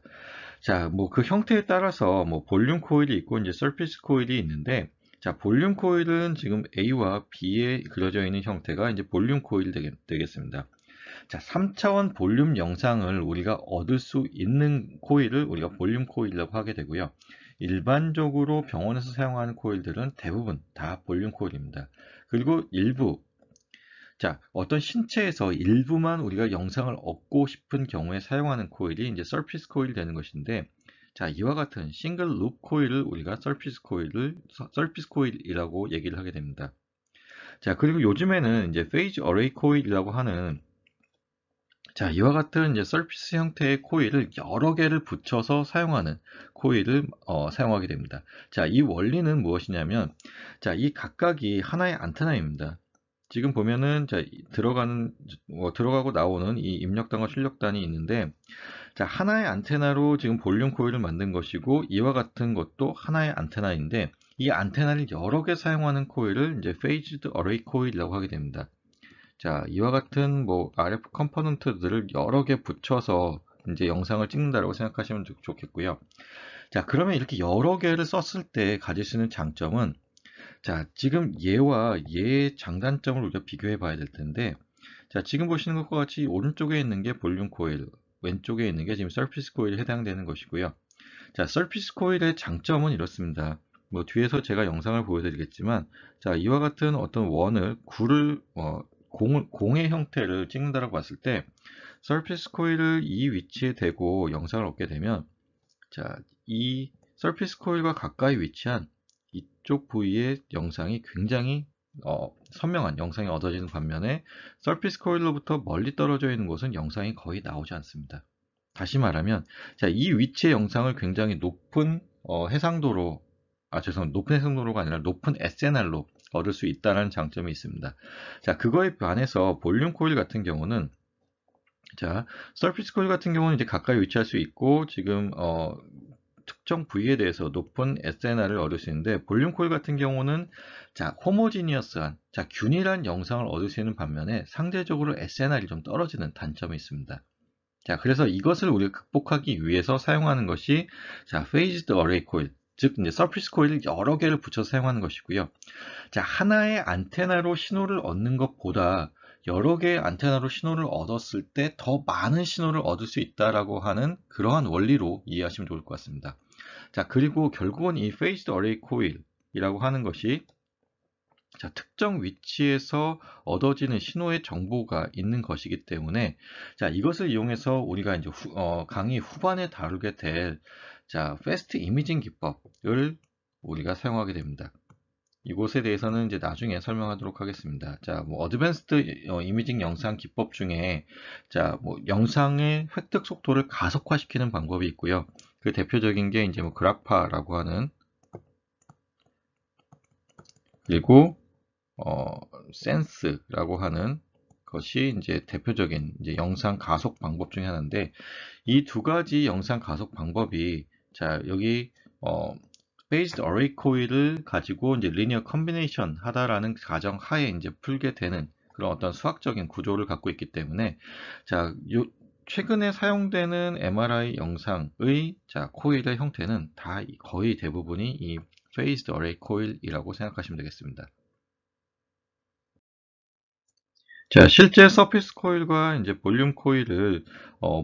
자, 뭐 그 형태에 따라서 뭐 볼륨 코일이 있고 이제 서피스 코일이 있는데, 자, 볼륨 코일은 지금 A와 B에 그려져 있는 형태가 이제 볼륨 코일 되겠습니다. 자, 3차원 볼륨 영상을 우리가 얻을 수 있는 코일을 우리가 볼륨 코일이라고 하게 되고요. 일반적으로 병원에서 사용하는 코일들은 대부분 다 볼륨 코일입니다. 그리고 일부 자, 어떤 신체에서 일부만 우리가 영상을 얻고 싶은 경우에 사용하는 코일이 이제 서피스 코일이 되는 것인데, 자, 이와 같은 싱글 룹 코일을 우리가 서피스 코일이라고 얘기를 하게 됩니다. 자, 그리고 요즘에는 이제 페이즈 어레이 코일이라고 하는 자, 이와 같은 이제 서피스 형태의 코일을 여러 개를 붙여서 사용하는 코일을 사용하게 됩니다. 자, 이 원리는 무엇이냐면, 자, 이 각각이 하나의 안테나입니다. 지금 보면은 자, 들어가고 나오는 이 입력단과 출력단이 있는데, 자, 하나의 안테나로 지금 볼륨 코일을 만든 것이고, 이와 같은 것도 하나의 안테나인데, 이 안테나를 여러 개 사용하는 코일을 이제 페이즈드 어레이 코일이라고 하게 됩니다. 자, 이와 같은 뭐 RF 컴포넌트들을 여러 개 붙여서 이제 영상을 찍는다라고 생각하시면 좋겠고요. 자, 그러면 이렇게 여러 개를 썼을 때 가질 수 있는 장점은 자, 지금 얘와 얘의 장단점을 우리가 비교해 봐야 될 텐데, 자, 지금 보시는 것과 같이 오른쪽에 있는 게 볼륨 코일, 왼쪽에 있는 게 지금 서피스 코일에 해당되는 것이고요. 자, 서피스 코일의 장점은 이렇습니다. 뭐 뒤에서 제가 영상을 보여드리겠지만, 자, 이와 같은 어떤 원을 공의 형태를 찍는다고 봤을 때, 서피스 코일을 이 위치에 대고 영상을 얻게 되면, 자, 이 서피스 코일과 가까이 위치한 이쪽 부위의 영상이 굉장히 선명한 영상이 얻어지는 반면에 서피스 코일로부터 멀리 떨어져 있는 곳은 영상이 거의 나오지 않습니다. 다시 말하면 자, 이 위치의 영상을 굉장히 높은 해상도로 높은 해상도로가 아니라 높은 SNR로 얻을 수 있다는 장점이 있습니다. 자, 그거에 반해서 볼륨 코일 같은 경우는 자, 서피스 코일 같은 경우는 이제 가까이 위치할 수 있고 지금 특정 부위에 대해서 높은 SNR을 얻을 수 있는데 볼륨 코일 같은 경우는 자, 호모지니어스한 자, 균일한 영상을 얻을 수 있는 반면에 상대적으로 SNR이 좀 떨어지는 단점이 있습니다. 자, 그래서 이것을 우리가 극복하기 위해서 사용하는 것이 자, phased array coil, 즉 이제 서피스 코일을 여러 개를 붙여서 사용하는 것이고요. 자, 하나의 안테나로 신호를 얻는 것보다 여러 개의 안테나로 신호를 얻었을 때 더 많은 신호를 얻을 수 있다라고 하는 그러한 원리로 이해하시면 좋을 것 같습니다. 자, 그리고 결국은 이 phased array coil이라고 하는 것이 자, 특정 위치에서 얻어지는 신호의 정보가 있는 것이기 때문에 자, 이것을 이용해서 우리가 이제 강의 후반에 다루게 될 자, 패스트 이미징 기법을 우리가 사용하게 됩니다. 이곳에 대해서는 이제 나중에 설명하도록 하겠습니다. 자, 뭐 어드밴스드 이미징 영상 기법 중에 자, 뭐 영상의 획득 속도를 가속화시키는 방법이 있고요. 그 대표적인 게 이제 뭐 그라파라고 하는 그리고 센스라고 하는 것이 이제 대표적인 이제 영상 가속 방법 중에 하나인데 이 두 가지 영상 가속 방법이 자, 여기 phased array coil을 가지고 이제 linear combination 하다라는 가정 하에 이제 풀게 되는 그런 어떤 수학적인 구조를 갖고 있기 때문에 자, 최근에 사용되는 MRI 영상의 자, 코일의 형태는 다 거의 대부분이 이 phased array coil이라고 생각하시면 되겠습니다. 자, 실제 서피스 코일과 이제 볼륨 코일을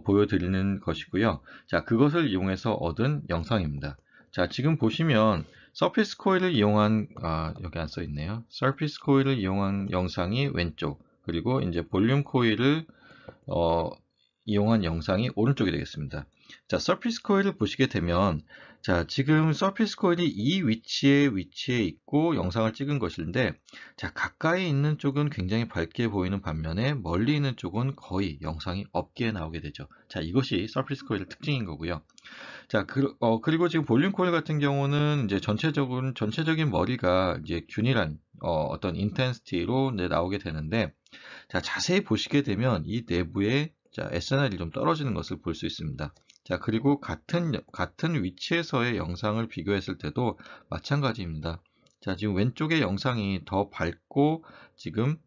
보여드리는 것이고요. 자, 그것을 이용해서 얻은 영상입니다. 자, 지금 보시면 서피스 코일을 이용한 여기 안 써 있네요. 서피스 코일을 이용한 영상이 왼쪽, 그리고 이제 볼륨 코일을 이용한 영상이 오른쪽이 되겠습니다. 자, 서피스 코일을 보시게 되면 자, 지금 서피스 코일이 이 위치에 있고 영상을 찍은 것인데 자, 가까이 있는 쪽은 굉장히 밝게 보이는 반면에 멀리 있는 쪽은 거의 영상이 없게 나오게 되죠. 자, 이것이 서피스 코일의 특징인 거고요. 자, 그리고 지금 볼륨 코일 같은 경우는 이제 전체적인 머리가 이제 균일한 어떤 인텐시티로 나오게 되는데 자, 자세히 보시게 되면 이 내부에 자, SNR이 좀 떨어지는 것을 볼 수 있습니다. 자, 그리고 같은 위치에서의 영상을 비교했을 때도 마찬가지입니다. 자, 지금 왼쪽의 영상이 더 밝고 지금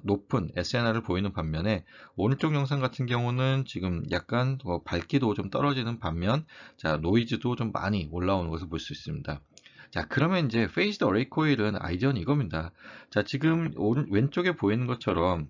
높은 SNR을 보이는 반면에 오른쪽 영상 같은 경우는 지금 약간 밝기도 좀 떨어지는 반면 자, 노이즈도 좀 많이 올라오는 것을 볼 수 있습니다. 자, 그러면 이제 phased array coil은 아이디어는 이겁니다. 자, 지금 왼쪽에 보이는 것처럼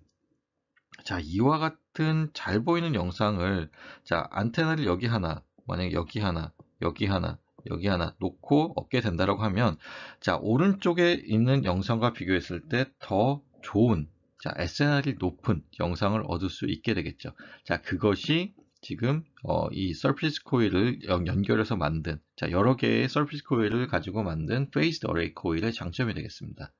자, 이와 같은 잘 보이는 영상을 자, 안테나를 여기 하나, 만약에 여기 하나, 여기 하나, 여기 하나 놓고 얻게 된다라고 하면 자, 오른쪽에 있는 영상과 비교했을 때 더 좋은 자, SNR이 높은 영상을 얻을 수 있게 되겠죠. 자, 그것이 지금 이 서피스 코일을 연결해서 만든 자, 여러 개의 서피스 코일을 가지고 만든 phased array 코일의 장점이 되겠습니다.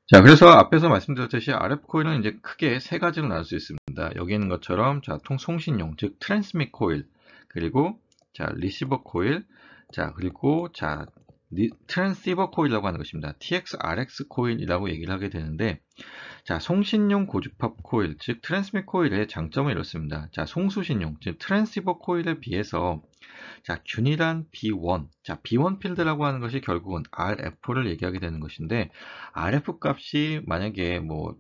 자, 그래서 앞에서 말씀드렸듯이 RF 코일은 이제 크게 세 가지로 나눌 수 있습니다. 여기 있는 것처럼 자, 통송신용, 즉 트랜스밋 코일, 그리고 자, 리시버 코일, 자, 그리고 자, 트랜시버 코일이라고 하는 것입니다. TX, RX 코일이라고 얘기를 하게 되는데 자, 송신용 고주파 코일, 즉 트랜스밋 코일의 장점은 이렇습니다. 자, 송수신용, 즉 트랜시버 코일에 비해서 자, 균일한 B1. 자, B1 필드라고 하는 것이 결국은 RF를 얘기하게 되는 것인데, RF 값이 만약에 뭐,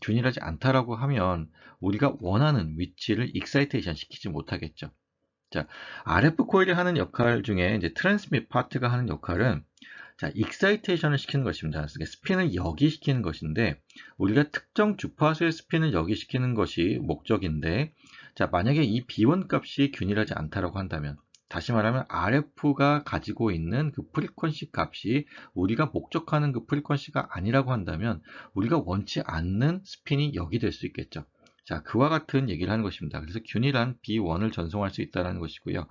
균일하지 않다라고 하면, 우리가 원하는 위치를 익사이테이션 시키지 못하겠죠. 자, RF 코일이 하는 역할 중에 이제 트랜스밋 파트가 하는 역할은 자, 익사이테이션을 시키는 것입니다. 그러니까 스핀을 여기시키는 것인데 우리가 특정 주파수의 스핀을 여기시키는 것이 목적인데 자, 만약에 이 B1 값이 균일하지 않다라고 한다면 다시 말하면 RF가 가지고 있는 그 프리퀀시 값이 우리가 목적하는 그 프리퀀시가 아니라고 한다면 우리가 원치 않는 스핀이 여기 될 수 있겠죠. 자, 그와 같은 얘기를 하는 것입니다. 그래서 균일한 B1을 전송할 수 있다는 것이고요.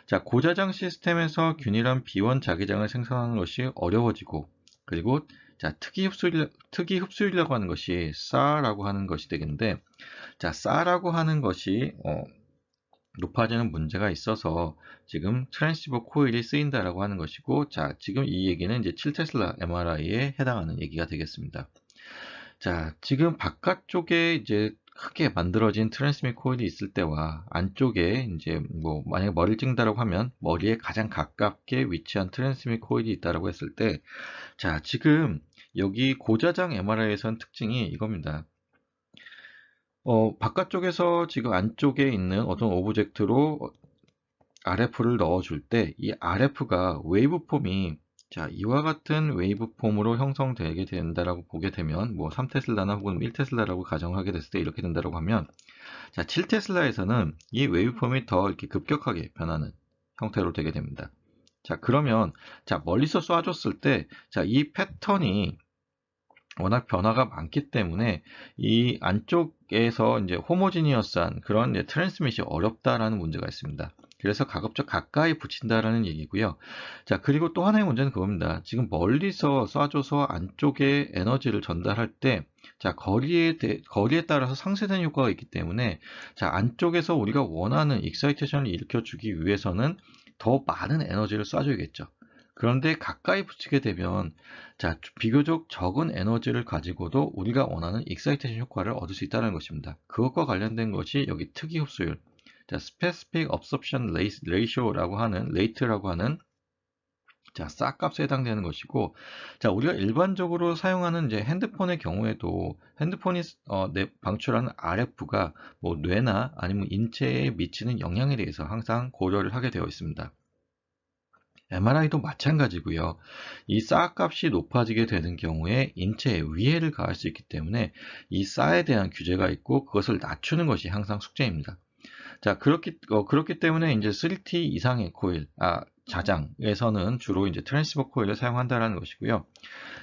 자, 고자장 시스템에서 균일한 B1 자기장을 생성하는 것이 어려워지고, 그리고 자, 특이 흡수율이라고 하는 것이 SA라고 하는 것이 되겠는데, 자, SA라고 하는 것이 높아지는 문제가 있어서 지금 트랜시버 코일이 쓰인다라고 하는 것이고, 자, 지금 이 얘기는 이제 7테슬라 MRI에 해당하는 얘기가 되겠습니다. 자, 지금 바깥쪽에 이제 크게 만들어진 트랜스밋 코일이 있을 때와 안쪽에 이제 뭐 만약에 머리를 찍는다라고 하면 머리에 가장 가깝게 위치한 트랜스밋 코일이 있다라고 했을 때, 자, 지금 여기 고자장 MRI에선 특징이 이겁니다. 바깥쪽에서 지금 안쪽에 있는 어떤 오브젝트로 RF를 넣어줄 때 이 RF가 웨이브폼이 자, 이와 같은 웨이브폼으로 형성되게 된다라고 보게 되면 뭐 3테슬라나 혹은 1테슬라라고 가정하게 됐을 때 이렇게 된다라고 하면 자, 7테슬라에서는 이 웨이브폼이 더 이렇게 급격하게 변하는 형태로 되게 됩니다. 자, 그러면 자, 멀리서 쏴줬을 때 자, 이 패턴이 워낙 변화가 많기 때문에 이 안쪽에서 이제 호모지니어스한 그런 트랜스밋이 어렵다라는 문제가 있습니다. 그래서 가급적 가까이 붙인다라는 얘기고요. 자, 그리고 또 하나의 문제는 그겁니다. 지금 멀리서 쏴줘서 안쪽에 에너지를 전달할 때, 자, 거리에 따라서 상쇄되는 효과가 있기 때문에, 자, 안쪽에서 우리가 원하는 익사이테이션을 일으켜주기 위해서는 더 많은 에너지를 쏴줘야겠죠. 그런데 가까이 붙이게 되면 자, 비교적 적은 에너지를 가지고도 우리가 원하는 익사이테이션 효과를 얻을 수 있다는 것입니다. 그것과 관련된 것이 여기 특이 흡수율, 자, Specific Absorption Ratio라고 하는, 레이트라고 하는 자, 싹값에 해당되는 것이고, 자, 우리가 일반적으로 사용하는 이제 핸드폰의 경우에도 핸드폰이 방출하는 RF가 뭐 뇌나 아니면 인체에 미치는 영향에 대해서 항상 고려를 하게 되어 있습니다. MRI도 마찬가지고요. 이 사 값이 높아지게 되는 경우에 인체에 위해를 가할 수 있기 때문에 이 사에 대한 규제가 있고 그것을 낮추는 것이 항상 숙제입니다. 자, 그렇기 때문에 이제 3T 이상의 코일, 자장에서는 주로 이제 트랜시버 코일을 사용한다라는 것이고요.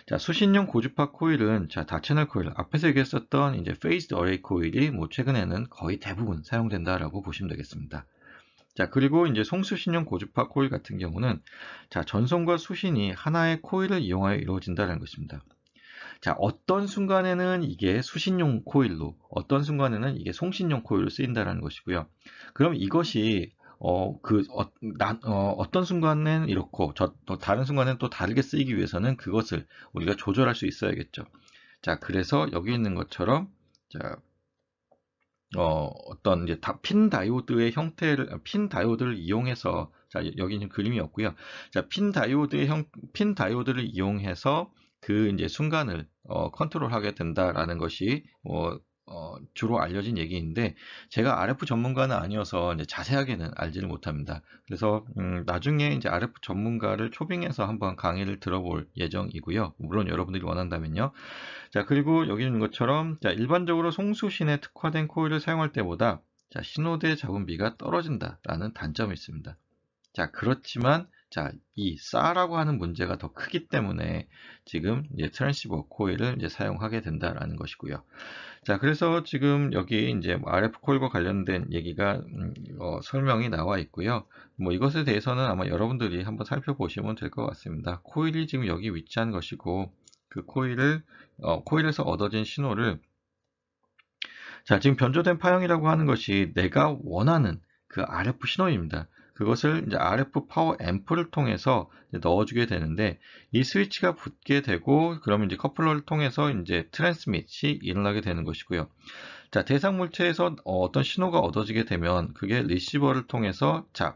자, 수신용 고주파 코일은 자, 다채널 코일, 앞에서 얘기했었던 이제 페이스드 어레이 코일이 뭐 최근에는 거의 대부분 사용된다라고 보시면 되겠습니다. 자, 그리고 이제 송수신용 고주파 코일 같은 경우는 자, 전송과 수신이 하나의 코일을 이용하여 이루어진다는 것입니다. 자, 어떤 순간에는 이게 수신용 코일로, 어떤 순간에는 이게 송신용 코일로 쓰인다는 것이고요. 그럼 이것이 어떤 순간엔 이렇고, 다른 순간엔 또 다르게 쓰이기 위해서는 그것을 우리가 조절할 수 있어야겠죠. 자, 그래서 여기 있는 것처럼, 자, 어떤 이제 핀 다이오드의 핀 다이오드를 이용해서, 자, 여기는 그림이 없고요. 자, 핀 다이오드를 이용해서 그 이제 순간을 컨트롤하게 된다라는 것이 주로 알려진 얘기인데 제가 RF 전문가는 아니어서 이제 자세하게는 알지를 못합니다. 그래서 나중에 이제 RF 전문가를 초빙해서 한번 강의를 들어볼 예정이고요. 물론 여러분들이 원한다면요. 자, 그리고 여기 있는 것처럼 자, 일반적으로 송수신에 특화된 코일을 사용할 때보다 자, 신호대 잡음비가 떨어진다라는 단점이 있습니다. 자, 그렇지만 자, 이 싸라고 하는 문제가 더 크기 때문에 지금 이제 트랜시버 코일을 이제 사용하게 된다라는 것이고요. 자, 그래서 지금 여기 이제 RF 코일과 관련된 얘기가 설명이 나와 있고요. 뭐 이것에 대해서는 아마 여러분들이 한번 살펴보시면 될 것 같습니다. 코일이 지금 여기 위치한 것이고 그 코일에서 얻어진 신호를 자, 지금 변조된 파형이라고 하는 것이 내가 원하는 그 RF 신호입니다. 그것을 이제 RF 파워 앰프를 통해서 넣어주게 되는데 이 스위치가 붙게 되고 그러면 이제 커플러를 통해서 이제 트랜스밋이 일어나게 되는 것이고요. 자, 대상 물체에서 어떤 신호가 얻어지게 되면 그게 리시버를 통해서 자,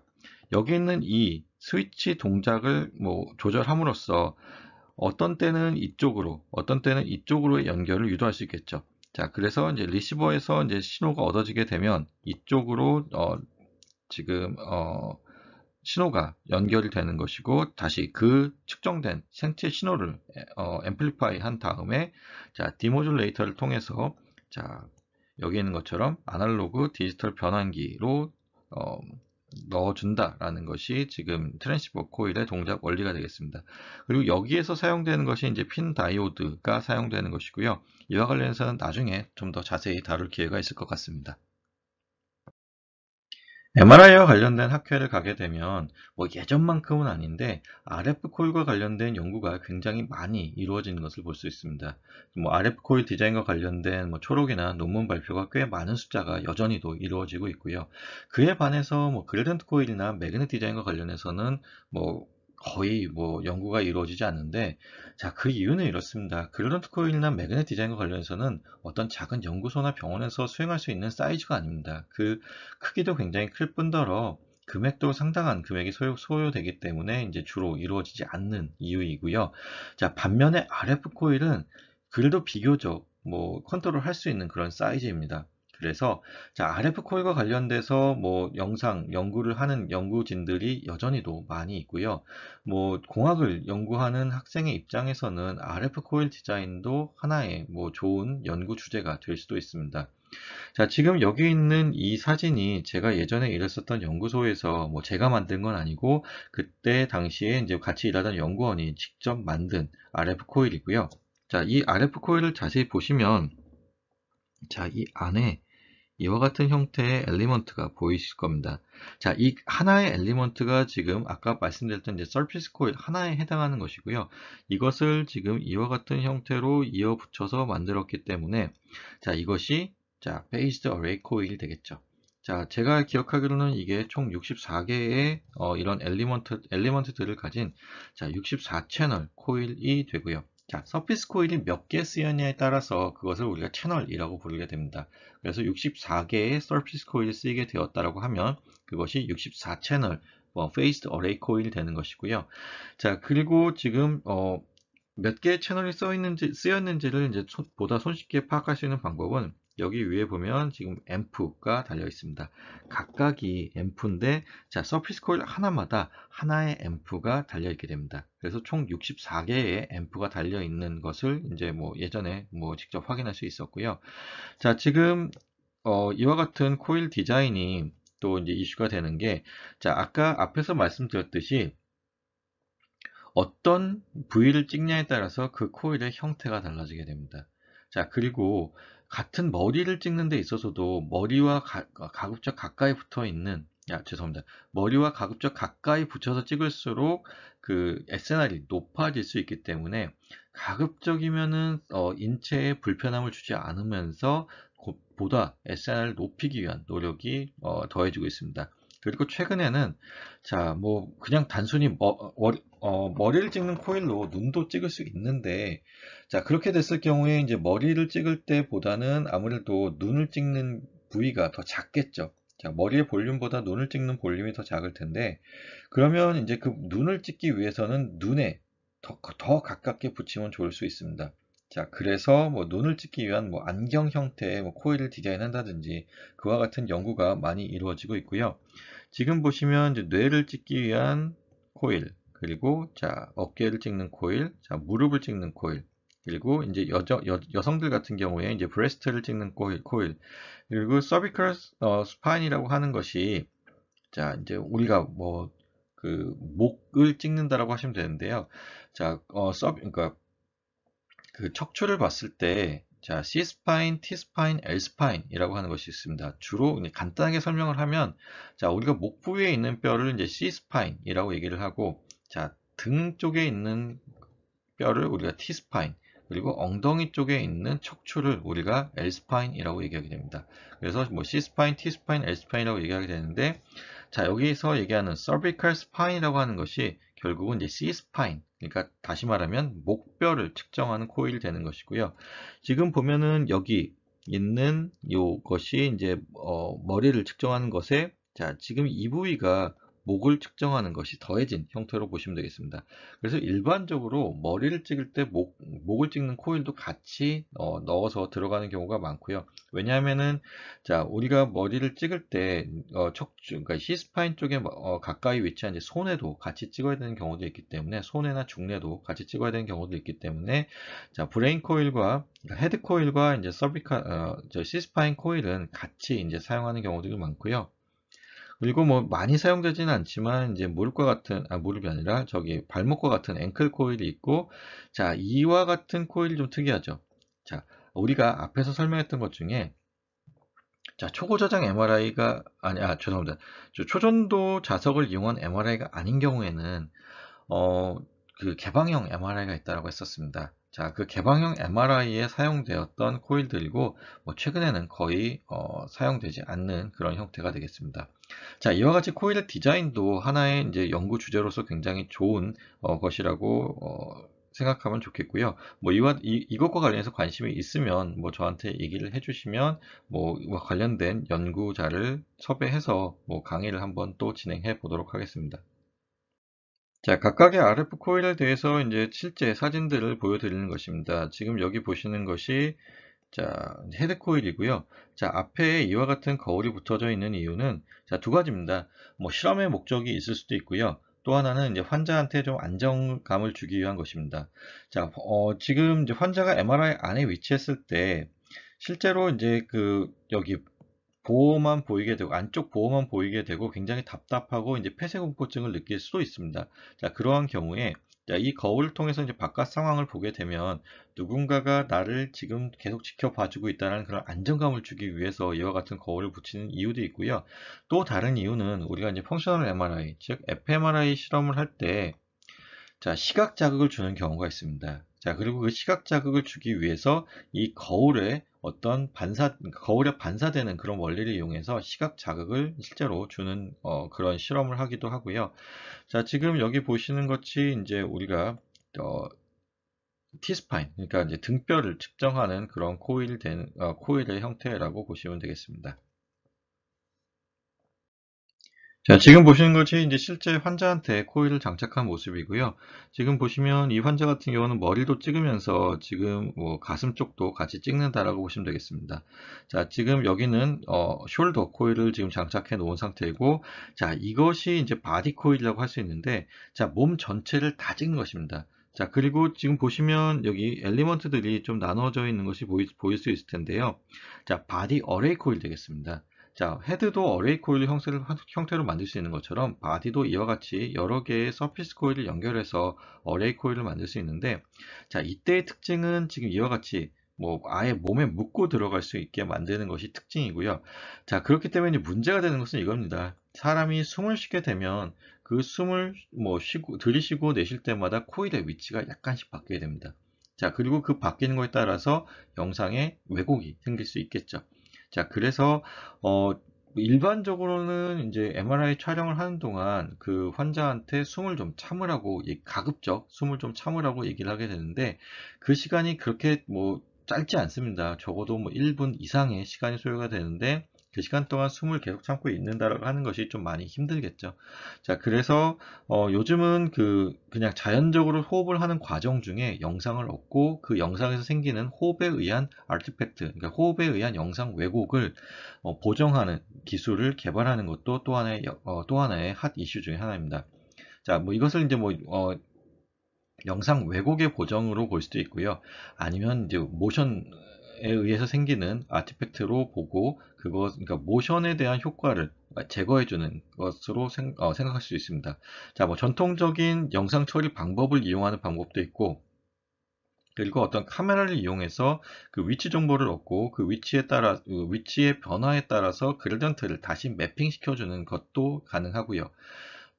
여기 있는 이 스위치 동작을 뭐 조절함으로써 어떤 때는 이쪽으로, 어떤 때는 이쪽으로의 연결을 유도할 수 있겠죠. 자, 그래서 이제 리시버에서 이제 신호가 얻어지게 되면 이쪽으로 지금 신호가 연결이 되는 것이고 다시 그 측정된 생체 신호를 앰플리파이 한 다음에 자, 디모듈레이터를 통해서 자, 여기 있는 것처럼 아날로그 디지털 변환기로 넣어준다라는 것이 지금 트랜시버 코일의 동작 원리가 되겠습니다. 그리고 여기에서 사용되는 것이 이제 핀 다이오드가 사용되는 것이고요. 이와 관련해서는 나중에 좀 더 자세히 다룰 기회가 있을 것 같습니다. MRI와 관련된 학회를 가게 되면 뭐 예전만큼은 아닌데 RF 코일과 관련된 연구가 굉장히 많이 이루어지는 것을 볼 수 있습니다. 뭐 RF 코일 디자인과 관련된 뭐 초록이나 논문 발표가 꽤 많은 숫자가 여전히도 이루어지고 있고요. 그에 반해서 뭐 그레던트 코일이나 매그넷 디자인과 관련해서는 뭐 거의 뭐 연구가 이루어지지 않는데 자, 그 이유는 이렇습니다. 그레던트 코일이나 매그넷 디자인과 관련해서는 어떤 작은 연구소나 병원에서 수행할 수 있는 사이즈가 아닙니다. 그 크기도 굉장히 클 뿐더러 금액도 상당한 금액이 소요되기 때문에 이제 주로 이루어지지 않는 이유이고요. 자, 반면에 RF 코일은 그래도 비교적 뭐 컨트롤 할 수 있는 그런 사이즈입니다. 그래서 자, RF 코일과 관련돼서 뭐 영상 연구를 하는 연구진들이 여전히도 많이 있고요. 뭐 공학을 연구하는 학생의 입장에서는 RF 코일 디자인도 하나의 뭐 좋은 연구 주제가 될 수도 있습니다. 자, 지금 여기 있는 이 사진이 제가 예전에 일했었던 연구소에서 뭐 제가 만든 건 아니고 그때 당시에 이제 같이 일하던 연구원이 직접 만든 RF 코일이고요. 자, 이 RF 코일을 자세히 보시면 자, 이 안에 이와 같은 형태의 엘리먼트가 보이실 겁니다. 자, 이 하나의 엘리먼트가 지금 아까 말씀드렸던 이제 서피스 코일 하나에 해당하는 것이고요. 이것을 지금 이와 같은 형태로 이어 붙여서 만들었기 때문에 자, 이것이 자, 베이스드 어레이 코일이 되겠죠. 자, 제가 기억하기로는 이게 총 64개의 이런 엘리먼트들을 가진 자, 64채널 코일이 되고요. 자, 서피스 코일이 몇 개 쓰였냐에 따라서 그것을 우리가 채널이라고 부르게 됩니다. 그래서 64개의 서피스 코일이 쓰이게 되었다라고 하면 그것이 64채널 phased array 코일이 되는 것이고요. 자, 그리고 지금 몇 개의 채널이 쓰였는지를 이제 보다 손쉽게 파악할 수 있는 방법은 여기 위에 보면 지금 앰프가 달려 있습니다. 각각이 앰프인데 자, 서피스 코일 하나마다 하나의 앰프가 달려 있게 됩니다. 그래서 총 64개의 앰프가 달려 있는 것을 이제 뭐 예전에 뭐 직접 확인할 수 있었고요. 자, 지금 이와 같은 코일 디자인이 또 이제 이슈가 되는 게, 자, 아까 앞에서 말씀드렸듯이 어떤 부위를 찍냐에 따라서 그 코일의 형태가 달라지게 됩니다. 자, 그리고 같은 머리를 찍는 데 있어서도 머리와 가급적 가까이 붙어 있는, 죄송합니다. 머리와 가급적 가까이 붙여서 찍을수록 그 SNR이 높아질 수 있기 때문에 가급적이면은 인체에 불편함을 주지 않으면서 보다 SNR을 높이기 위한 노력이 더해지고 있습니다. 그리고 최근에는 자, 뭐 그냥 단순히 머리를 찍는 코일로 눈도 찍을 수 있는데 자, 그렇게 됐을 경우에 이제 머리를 찍을 때보다는 아무래도 눈을 찍는 부위가 더 작겠죠. 자, 머리의 볼륨보다 눈을 찍는 볼륨이 더 작을 텐데 그러면 이제 그 눈을 찍기 위해서는 눈에 더 가깝게 붙이면 좋을 수 있습니다. 자, 그래서 뭐 눈을 찍기 위한 뭐 안경 형태의 뭐 코일을 디자인한다든지 그와 같은 연구가 많이 이루어지고 있고요. 지금 보시면 이제 뇌를 찍기 위한 코일, 그리고 자, 어깨를 찍는 코일, 자, 무릎을 찍는 코일, 그리고 이제 여성들 같은 경우에 이제 브레스트를 찍는 코일, 그리고 서비컬 스파인이라고 하는 것이 자, 이제 우리가 뭐 그 목을 찍는다라고 하시면 되는데요. 자, 그러니까 그 척추를 봤을 때 자, C스파인, T스파인, L스파인이라고 하는 것이 있습니다. 주로 간단하게 설명을 하면 자, 우리가 목 부위에 있는 뼈를 이제 C스파인이라고 얘기를 하고 자, 등 쪽에 있는 뼈를 우리가 T스파인, 그리고 엉덩이 쪽에 있는 척추를 우리가 L스파인이라고 얘기하게 됩니다. 그래서 뭐 C스파인, T스파인, L스파인이라고 얘기하게 되는데 자, 여기서 얘기하는 cervical spine이라고 하는 것이 결국은 이제 C-spine, 그러니까 다시 말하면 목뼈를 측정하는 코일이 되는 것이고요. 지금 보면은 여기 있는 요것이 이제 머리를 측정하는 것에 자, 지금 이 부위가 목을 측정하는 것이 더해진 형태로 보시면 되겠습니다. 그래서 일반적으로 머리를 찍을 때 목을 찍는 코일도 같이 넣어서 들어가는 경우가 많고요. 왜냐하면은 자, 우리가 머리를 찍을 때 척추, 그러니까 C스파인 쪽에 가까이 위치한 이제 손에도 같이 찍어야 되는 경우도 있기 때문에 손에나 중뇌도 같이 찍어야 되는 경우도 있기 때문에 자, 브레인 코일과 그러니까 헤드 코일과 이제 저 C스파인 코일은 같이 이제 사용하는 경우들이 많고요. 그리고 뭐 많이 사용되지는 않지만 이제 무릎이 아니라 저기 발목과 같은 앵클 코일이 있고 자, 이와 같은 코일이 좀 특이하죠. 자, 우리가 앞에서 설명했던 것 중에 자, 초고 저장 MRI가 죄송합니다. 초전도 자석을 이용한 MRI가 아닌 경우에는 어, 그 개방형 MRI가 있다고 했었습니다. 자, 그 개방형 MRI에 사용되었던 코일들이고 뭐 최근에는 거의 사용되지 않는 그런 형태가 되겠습니다. 자, 이와 같이 코일의 디자인도 하나의 이제 연구 주제로서 굉장히 좋은 것이라고 생각하면 좋겠고요. 뭐 이것과 관련해서 관심이 있으면 뭐 저한테 얘기를 해주시면 뭐 이와 관련된 연구자를 섭외해서 뭐 강의를 한번 또 진행해 보도록 하겠습니다. 자, 각각의 RF 코일에 대해서 이제 실제 사진들을 보여드리는 것입니다. 지금 여기 보시는 것이 자, 헤드 코일이고요. 자, 앞에 이와 같은 거울이 붙어져 있는 이유는 자, 두 가지입니다. 뭐 실험의 목적이 있을 수도 있고요. 또 하나는 이제 환자한테 좀 안정감을 주기 위한 것입니다. 자, 지금 이제 환자가 MRI 안에 위치했을 때 실제로 이제 그 여기 보호만 보이게 되고 안쪽 보호만 보이게 되고 굉장히 답답하고 이제 폐쇄공포증을 느낄 수도 있습니다. 자, 그러한 경우에 자, 이 거울을 통해서 이제 바깥 상황을 보게 되면 누군가가 나를 지금 계속 지켜봐주고 있다는 그런 안정감을 주기 위해서 이와 같은 거울을 붙이는 이유도 있고요. 또 다른 이유는 우리가 이제 펑셔널 MRI, 즉 fMRI 실험을 할 때 자, 시각 자극을 주는 경우가 있습니다. 자, 그리고 그 시각 자극을 주기 위해서 이 거울에 어떤 거울에 반사되는 그런 원리를 이용해서 시각 자극을 실제로 주는 그런 실험을 하기도 하고요. 자, 지금 여기 보시는 것이 이제 우리가 어, T스파인, 그러니까 이제 등뼈를 측정하는 그런 코일의 형태라고 보시면 되겠습니다. 자, 지금 보시는 것이 이제 실제 환자한테 코일을 장착한 모습이고요. 지금 보시면 이 환자 같은 경우는 머리도 찍으면서 지금 뭐 가슴 쪽도 같이 찍는다라고 보시면 되겠습니다. 자, 지금 여기는 숄더 코일을 지금 장착해 놓은 상태이고, 자, 이것이 이제 바디 코일이라고 할 수 있는데, 자, 몸 전체를 다 찍는 것입니다. 자, 그리고 지금 보시면 여기 엘리먼트들이 좀 나눠져 있는 것이 보일 수 있을 텐데요. 자, 바디 어레이 코일 되겠습니다. 자, 헤드도 어레이 코일 형태로 만들 수 있는 것처럼 바디도 이와 같이 여러 개의 서피스 코일을 연결해서 어레이 코일을 만들 수 있는데, 자, 이때의 특징은 지금 이와 같이 뭐 아예 몸에 묻고 들어갈 수 있게 만드는 것이 특징이고요. 자, 그렇기 때문에 문제가 되는 것은 이겁니다. 사람이 숨을 쉬게 되면 그 숨을 뭐 들이쉬고 내쉴 때마다 코일의 위치가 약간씩 바뀌게 됩니다. 자, 그리고 그 바뀌는 것에 따라서 영상에 왜곡이 생길 수 있겠죠. 자, 그래서 어, 일반적으로는 이제 MRI 촬영을 하는 동안 그 환자한테 숨을 좀 참으라고, 가급적 숨을 좀 참으라고 얘기를 하게 되는데, 그 시간이 그렇게 뭐 짧지 않습니다. 적어도 뭐 1분 이상의 시간이 소요가 되는데, 그 시간 동안 숨을 계속 참고 있는다라고 하는 것이 좀 많이 힘들겠죠. 자, 그래서 요즘은 그냥 자연적으로 호흡을 하는 과정 중에 영상을 얻고 그 영상에서 생기는 호흡에 의한 아티팩트, 그러니까 호흡에 의한 영상 왜곡을 보정하는 기술을 개발하는 것도 또 하나의 핫 이슈 중에 하나입니다. 자, 뭐 이것을 이제 뭐 영상 왜곡의 보정으로 볼 수도 있고요. 아니면 이제 모션에 의해서 생기는 아티팩트로 보고 그러니까 모션에 대한 효과를 제거해주는 것으로 생각할 수 있습니다. 자, 뭐 전통적인 영상 처리 방법을 이용하는 방법도 있고, 그리고 어떤 카메라를 이용해서 그 위치 정보를 얻고 그 위치의 변화에 따라서 그래디언트를 다시 매핑 시켜주는 것도 가능하고요.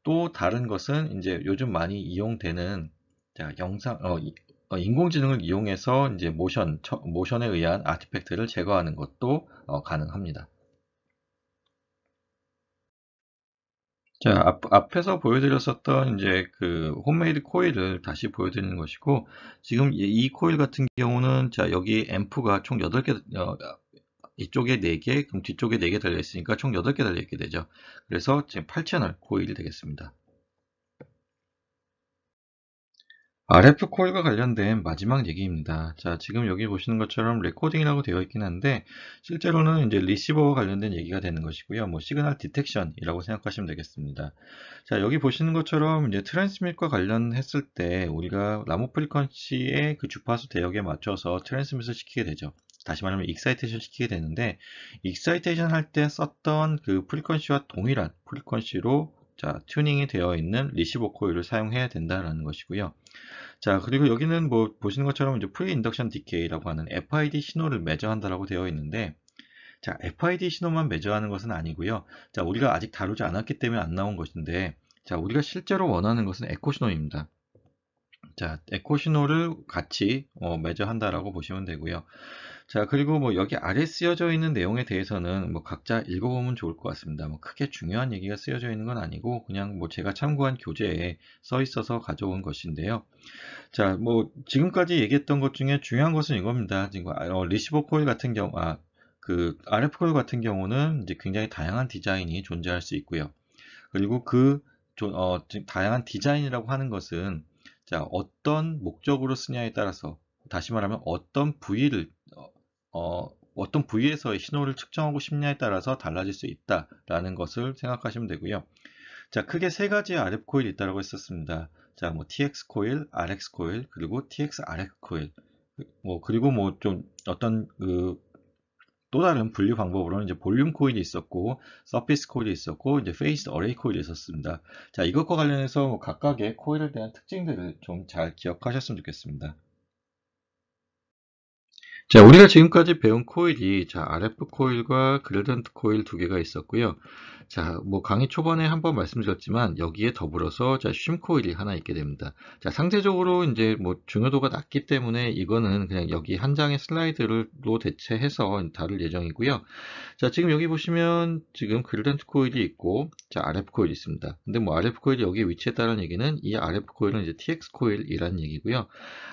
또 다른 것은 이제 요즘 많이 이용되는 자, 인공지능을 이용해서 이제 모션에 의한 아티팩트를 제거하는 것도 가능합니다. 자, 앞에서 보여드렸었던 이제 그 홈메이드 코일을 다시 보여드리는 것이고, 지금 이 코일 같은 경우는 자, 여기 앰프가 총 8개, 이쪽에 4개, 그럼 뒤쪽에 4개 달려 있으니까 총 8개 달려 있게 되죠. 그래서 지금 8채널 코일이 되겠습니다. RF 콜과 관련된 마지막 얘기입니다. 자, 지금 여기 보시는 것처럼 레코딩이라고 되어 있긴 한데, 실제로는 이제 리시버와 관련된 얘기가 되는 것이고요. 뭐, 시그널 디텍션이라고 생각하시면 되겠습니다. 자, 여기 보시는 것처럼 이제 트랜스밋과 관련했을 때, 우리가 나무 프리퀀시의 그 주파수 대역에 맞춰서 트랜스밋을 시키게 되죠. 다시 말하면 익사이테이션 시키게 되는데, 익사이테이션 할 때 썼던 그 프리퀀시와 동일한 프리퀀시로 자, 튜닝이 되어 있는 리시버 코일을 사용해야 된다는 것이고요. 자, 그리고 여기는 뭐 보시는 것처럼 이제 프리 인덕션 디케이라고 하는 FID 신호를 매저한다라고 되어 있는데, 자, FID 신호만 매저하는 것은 아니고요. 자, 우리가 아직 다루지 않았기 때문에 안 나온 것인데, 자, 우리가 실제로 원하는 것은 에코 신호입니다. 자, 에코 신호를 같이 매저한다라고 보시면 되고요. 자, 그리고 뭐 여기 아래 쓰여져 있는 내용에 대해서는 뭐 각자 읽어보면 좋을 것 같습니다. 뭐 크게 중요한 얘기가 쓰여져 있는 건 아니고 그냥 뭐 제가 참고한 교재에 써 있어서 가져온 것인데요. 자, 뭐 지금까지 얘기했던 것 중에 중요한 것은 이겁니다. 지금 리시버 코일 같은 경우, 그 RF 코일 같은 경우는 이제 굉장히 다양한 디자인이 존재할 수 있고요. 그리고 지금 다양한 디자인이라고 하는 것은 자, 어떤 목적으로 쓰냐에 따라서 다시 말하면 어떤 부위를 어떤 부위에서의 신호를 측정하고 싶냐에 따라서 달라질 수 있다라는 것을 생각하시면 되고요. 자, 크게 세 가지의 RF 코일이 있다고 했었습니다. 자, 뭐 TX 코일, RX 코일, 그리고 TX RX 코일. 그리고 뭐 좀 어떤 또 다른 분류 방법으로는 이제 볼륨 코일이 있었고, 서피스 코일이 있었고, 이제 페이스 어레이 코일이 있었습니다. 자, 이것과 관련해서 뭐 각각의 코일에 대한 특징들을 좀 잘 기억하셨으면 좋겠습니다. 자, 우리가 지금까지 배운 코일이 RF 코일과 그레던트 코일 두 개가 있었고요. 자, 뭐 강의 초반에 한번 말씀드렸지만 여기에 더불어서 쉼 코일이 하나 있게 됩니다. 자, 상대적으로 이제 뭐 중요도가 낮기 때문에 이거는 그냥 여기 한 장의 슬라이드로 대체해서 다룰 예정이고요. 자, 지금 여기 보시면 지금 그레던트 코일이 있고, RF 코일이 있습니다. 근데 뭐 RF 코일이 여기 위치했다는 얘기는 이 RF 코일은 이제 TX 코일이라는 얘기고요.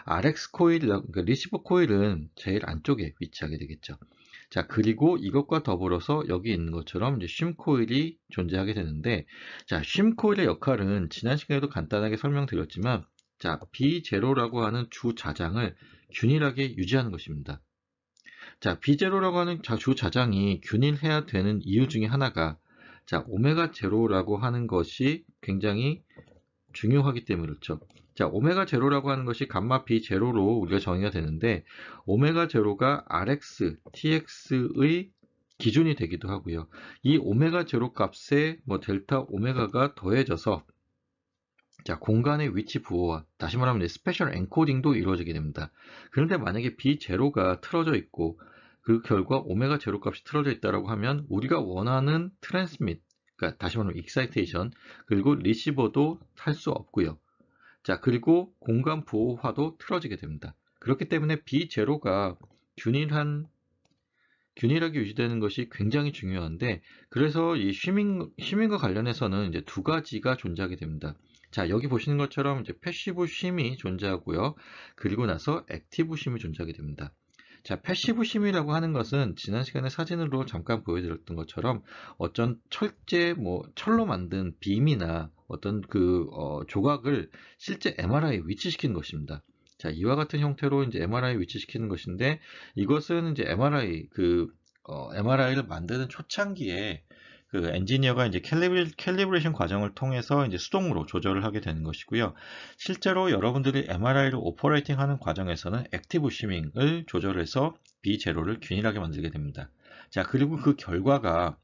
RX 코일, 그러니까 리시버 코일은 제일 안쪽에 위치하게 되겠죠. 자, 그리고 이것과 더불어서 여기 있는 것처럼 이제 쉼 코일이 존재하게 되는데, 쉼 코일의 역할은 지난 시간에도 간단하게 설명드렸지만, B0라고 하는 주 자장을 균일하게 유지하는 것입니다. 자, B0라고 하는 주 자장이 균일해야 되는 이유 중에 하나가, 오메가 제로라고 하는 것이 굉장히 중요하기 때문에 그렇죠. 자, 오메가 제로라고 하는 것이 감마 B 제로로 우리가 정의가 되는데, 오메가 제로가 RX, TX의 기준이 되기도 하고요. 이 오메가 제로 값에 뭐 델타 오메가가 더해져서 공간의 위치 부호와 다시 말하면 스페셜 엔코딩도 이루어지게 됩니다. 그런데 만약에 B0가 틀어져 있고 그 결과 오메가 제로 값이 틀어져 있다고 하면 우리가 원하는 트랜스밋, 그러니까 다시 말하면 익사이테이션, 그리고 리시버도 할 수 없고요. 자, 그리고 공간 부호화도 틀어지게 됩니다. 그렇기 때문에 B0가 균일하게 유지되는 것이 굉장히 중요한데, 그래서 이 쉬밍과 관련해서는 이제 두 가지가 존재하게 됩니다. 자, 여기 보시는 것처럼 이제 패시브 쉼이 존재하고요. 그리고 나서 액티브 쉼이 존재하게 됩니다. 자, 패시브 쉼이라고 하는 것은 지난 시간에 사진으로 잠깐 보여드렸던 것처럼 어떤 철로 만든 빔이나 어떤 조각을 실제 MRI에 위치시키는 것입니다. 자, 이와 같은 형태로 이제 MRI에 위치시키는 것인데, 이것은 이제 MRI를 만드는 초창기에 그 엔지니어가 이제 캘리브레이션 과정을 통해서 이제 수동으로 조절을 하게 되는 것이고요. 실제로 여러분들이 MRI를 오퍼레이팅 하는 과정에서는 액티브 쉬밍을 조절해서 B0를 균일하게 만들게 됩니다. 자, 그리고 그 결과가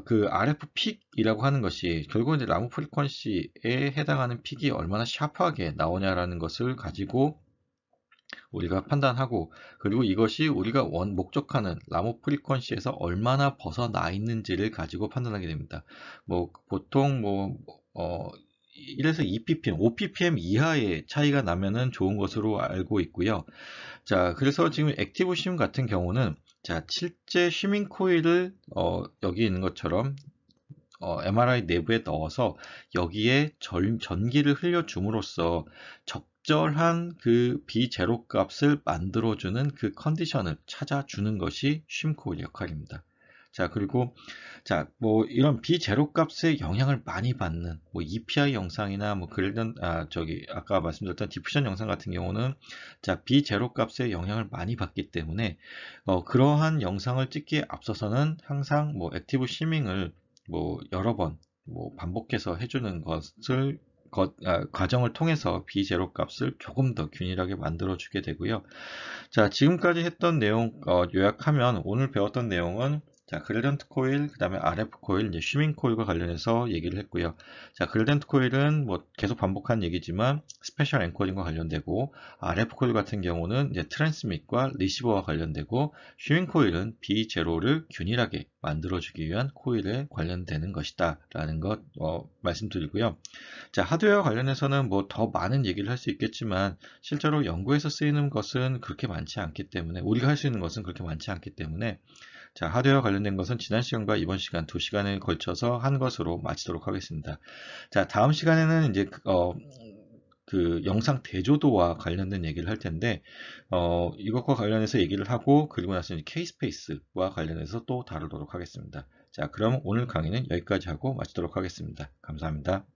그 RF 픽이라고 하는 것이 결국 이제 라모 프리퀀시에 해당하는 픽이 얼마나 샤프하게 나오냐라는 것을 가지고 우리가 판단하고, 그리고 이것이 우리가 목적하는 라모 프리퀀시에서 얼마나 벗어나 있는지를 가지고 판단하게 됩니다. 뭐 보통 1에서 2ppm, 5ppm 이하의 차이가 나면은 좋은 것으로 알고 있고요. 자, 그래서 지금 액티브 쉼 같은 경우는 실제 쉬밍 코일을 여기 있는 것처럼 MRI 내부에 넣어서 여기에 전기를 흘려줌으로써 적절한 그 B0 값을 만들어주는 그 컨디션을 찾아주는 것이 쉼 코일 역할입니다. 자, 그리고 뭐 이런 B0 값에 영향을 많이 받는 뭐 EPI 영상이나 뭐 아까 말씀드렸던 디퓨전 영상 같은 경우는 B0 값에 영향을 많이 받기 때문에 그러한 영상을 찍기에 앞서서는 항상 뭐 액티브 쉬밍을 뭐 여러 번 반복해서 해주는 과정을 통해서 B0 값을 조금 더 균일하게 만들어 주게 되고요. 자, 지금까지 했던 내용 요약하면 오늘 배웠던 내용은 그레던트 코일, 그 다음에 RF 코일, 이제 쉬밍 코일과 관련해서 얘기를 했고요. 자, 그레던트 코일은 뭐 계속 반복한 얘기지만 스페셜 엔코딩과 관련되고, RF 코일 같은 경우는 이제 트랜스밋과 리시버와 관련되고, 쉬밍 코일은 B0를 균일하게 만들어주기 위한 코일에 관련되는 것이다 라는 것 말씀드리고요. 자, 하드웨어와 관련해서는 뭐 더 많은 얘기를 할 수 있겠지만 실제로 연구에서 쓰이는 것은 그렇게 많지 않기 때문에, 우리가 할 수 있는 것은 그렇게 많지 않기 때문에, 자, 하드웨어와 관련된 것은 지난 시간과 이번 시간 2시간에 걸쳐서 한 것으로 마치도록 하겠습니다. 자, 다음 시간에는 이제 그 영상 대조도와 관련된 얘기를 할 텐데, 이것과 관련해서 얘기를 하고, 그리고 나서 이제 K-스페이스와 관련해서 또 다루도록 하겠습니다. 자, 그럼 오늘 강의는 여기까지 하고 마치도록 하겠습니다. 감사합니다.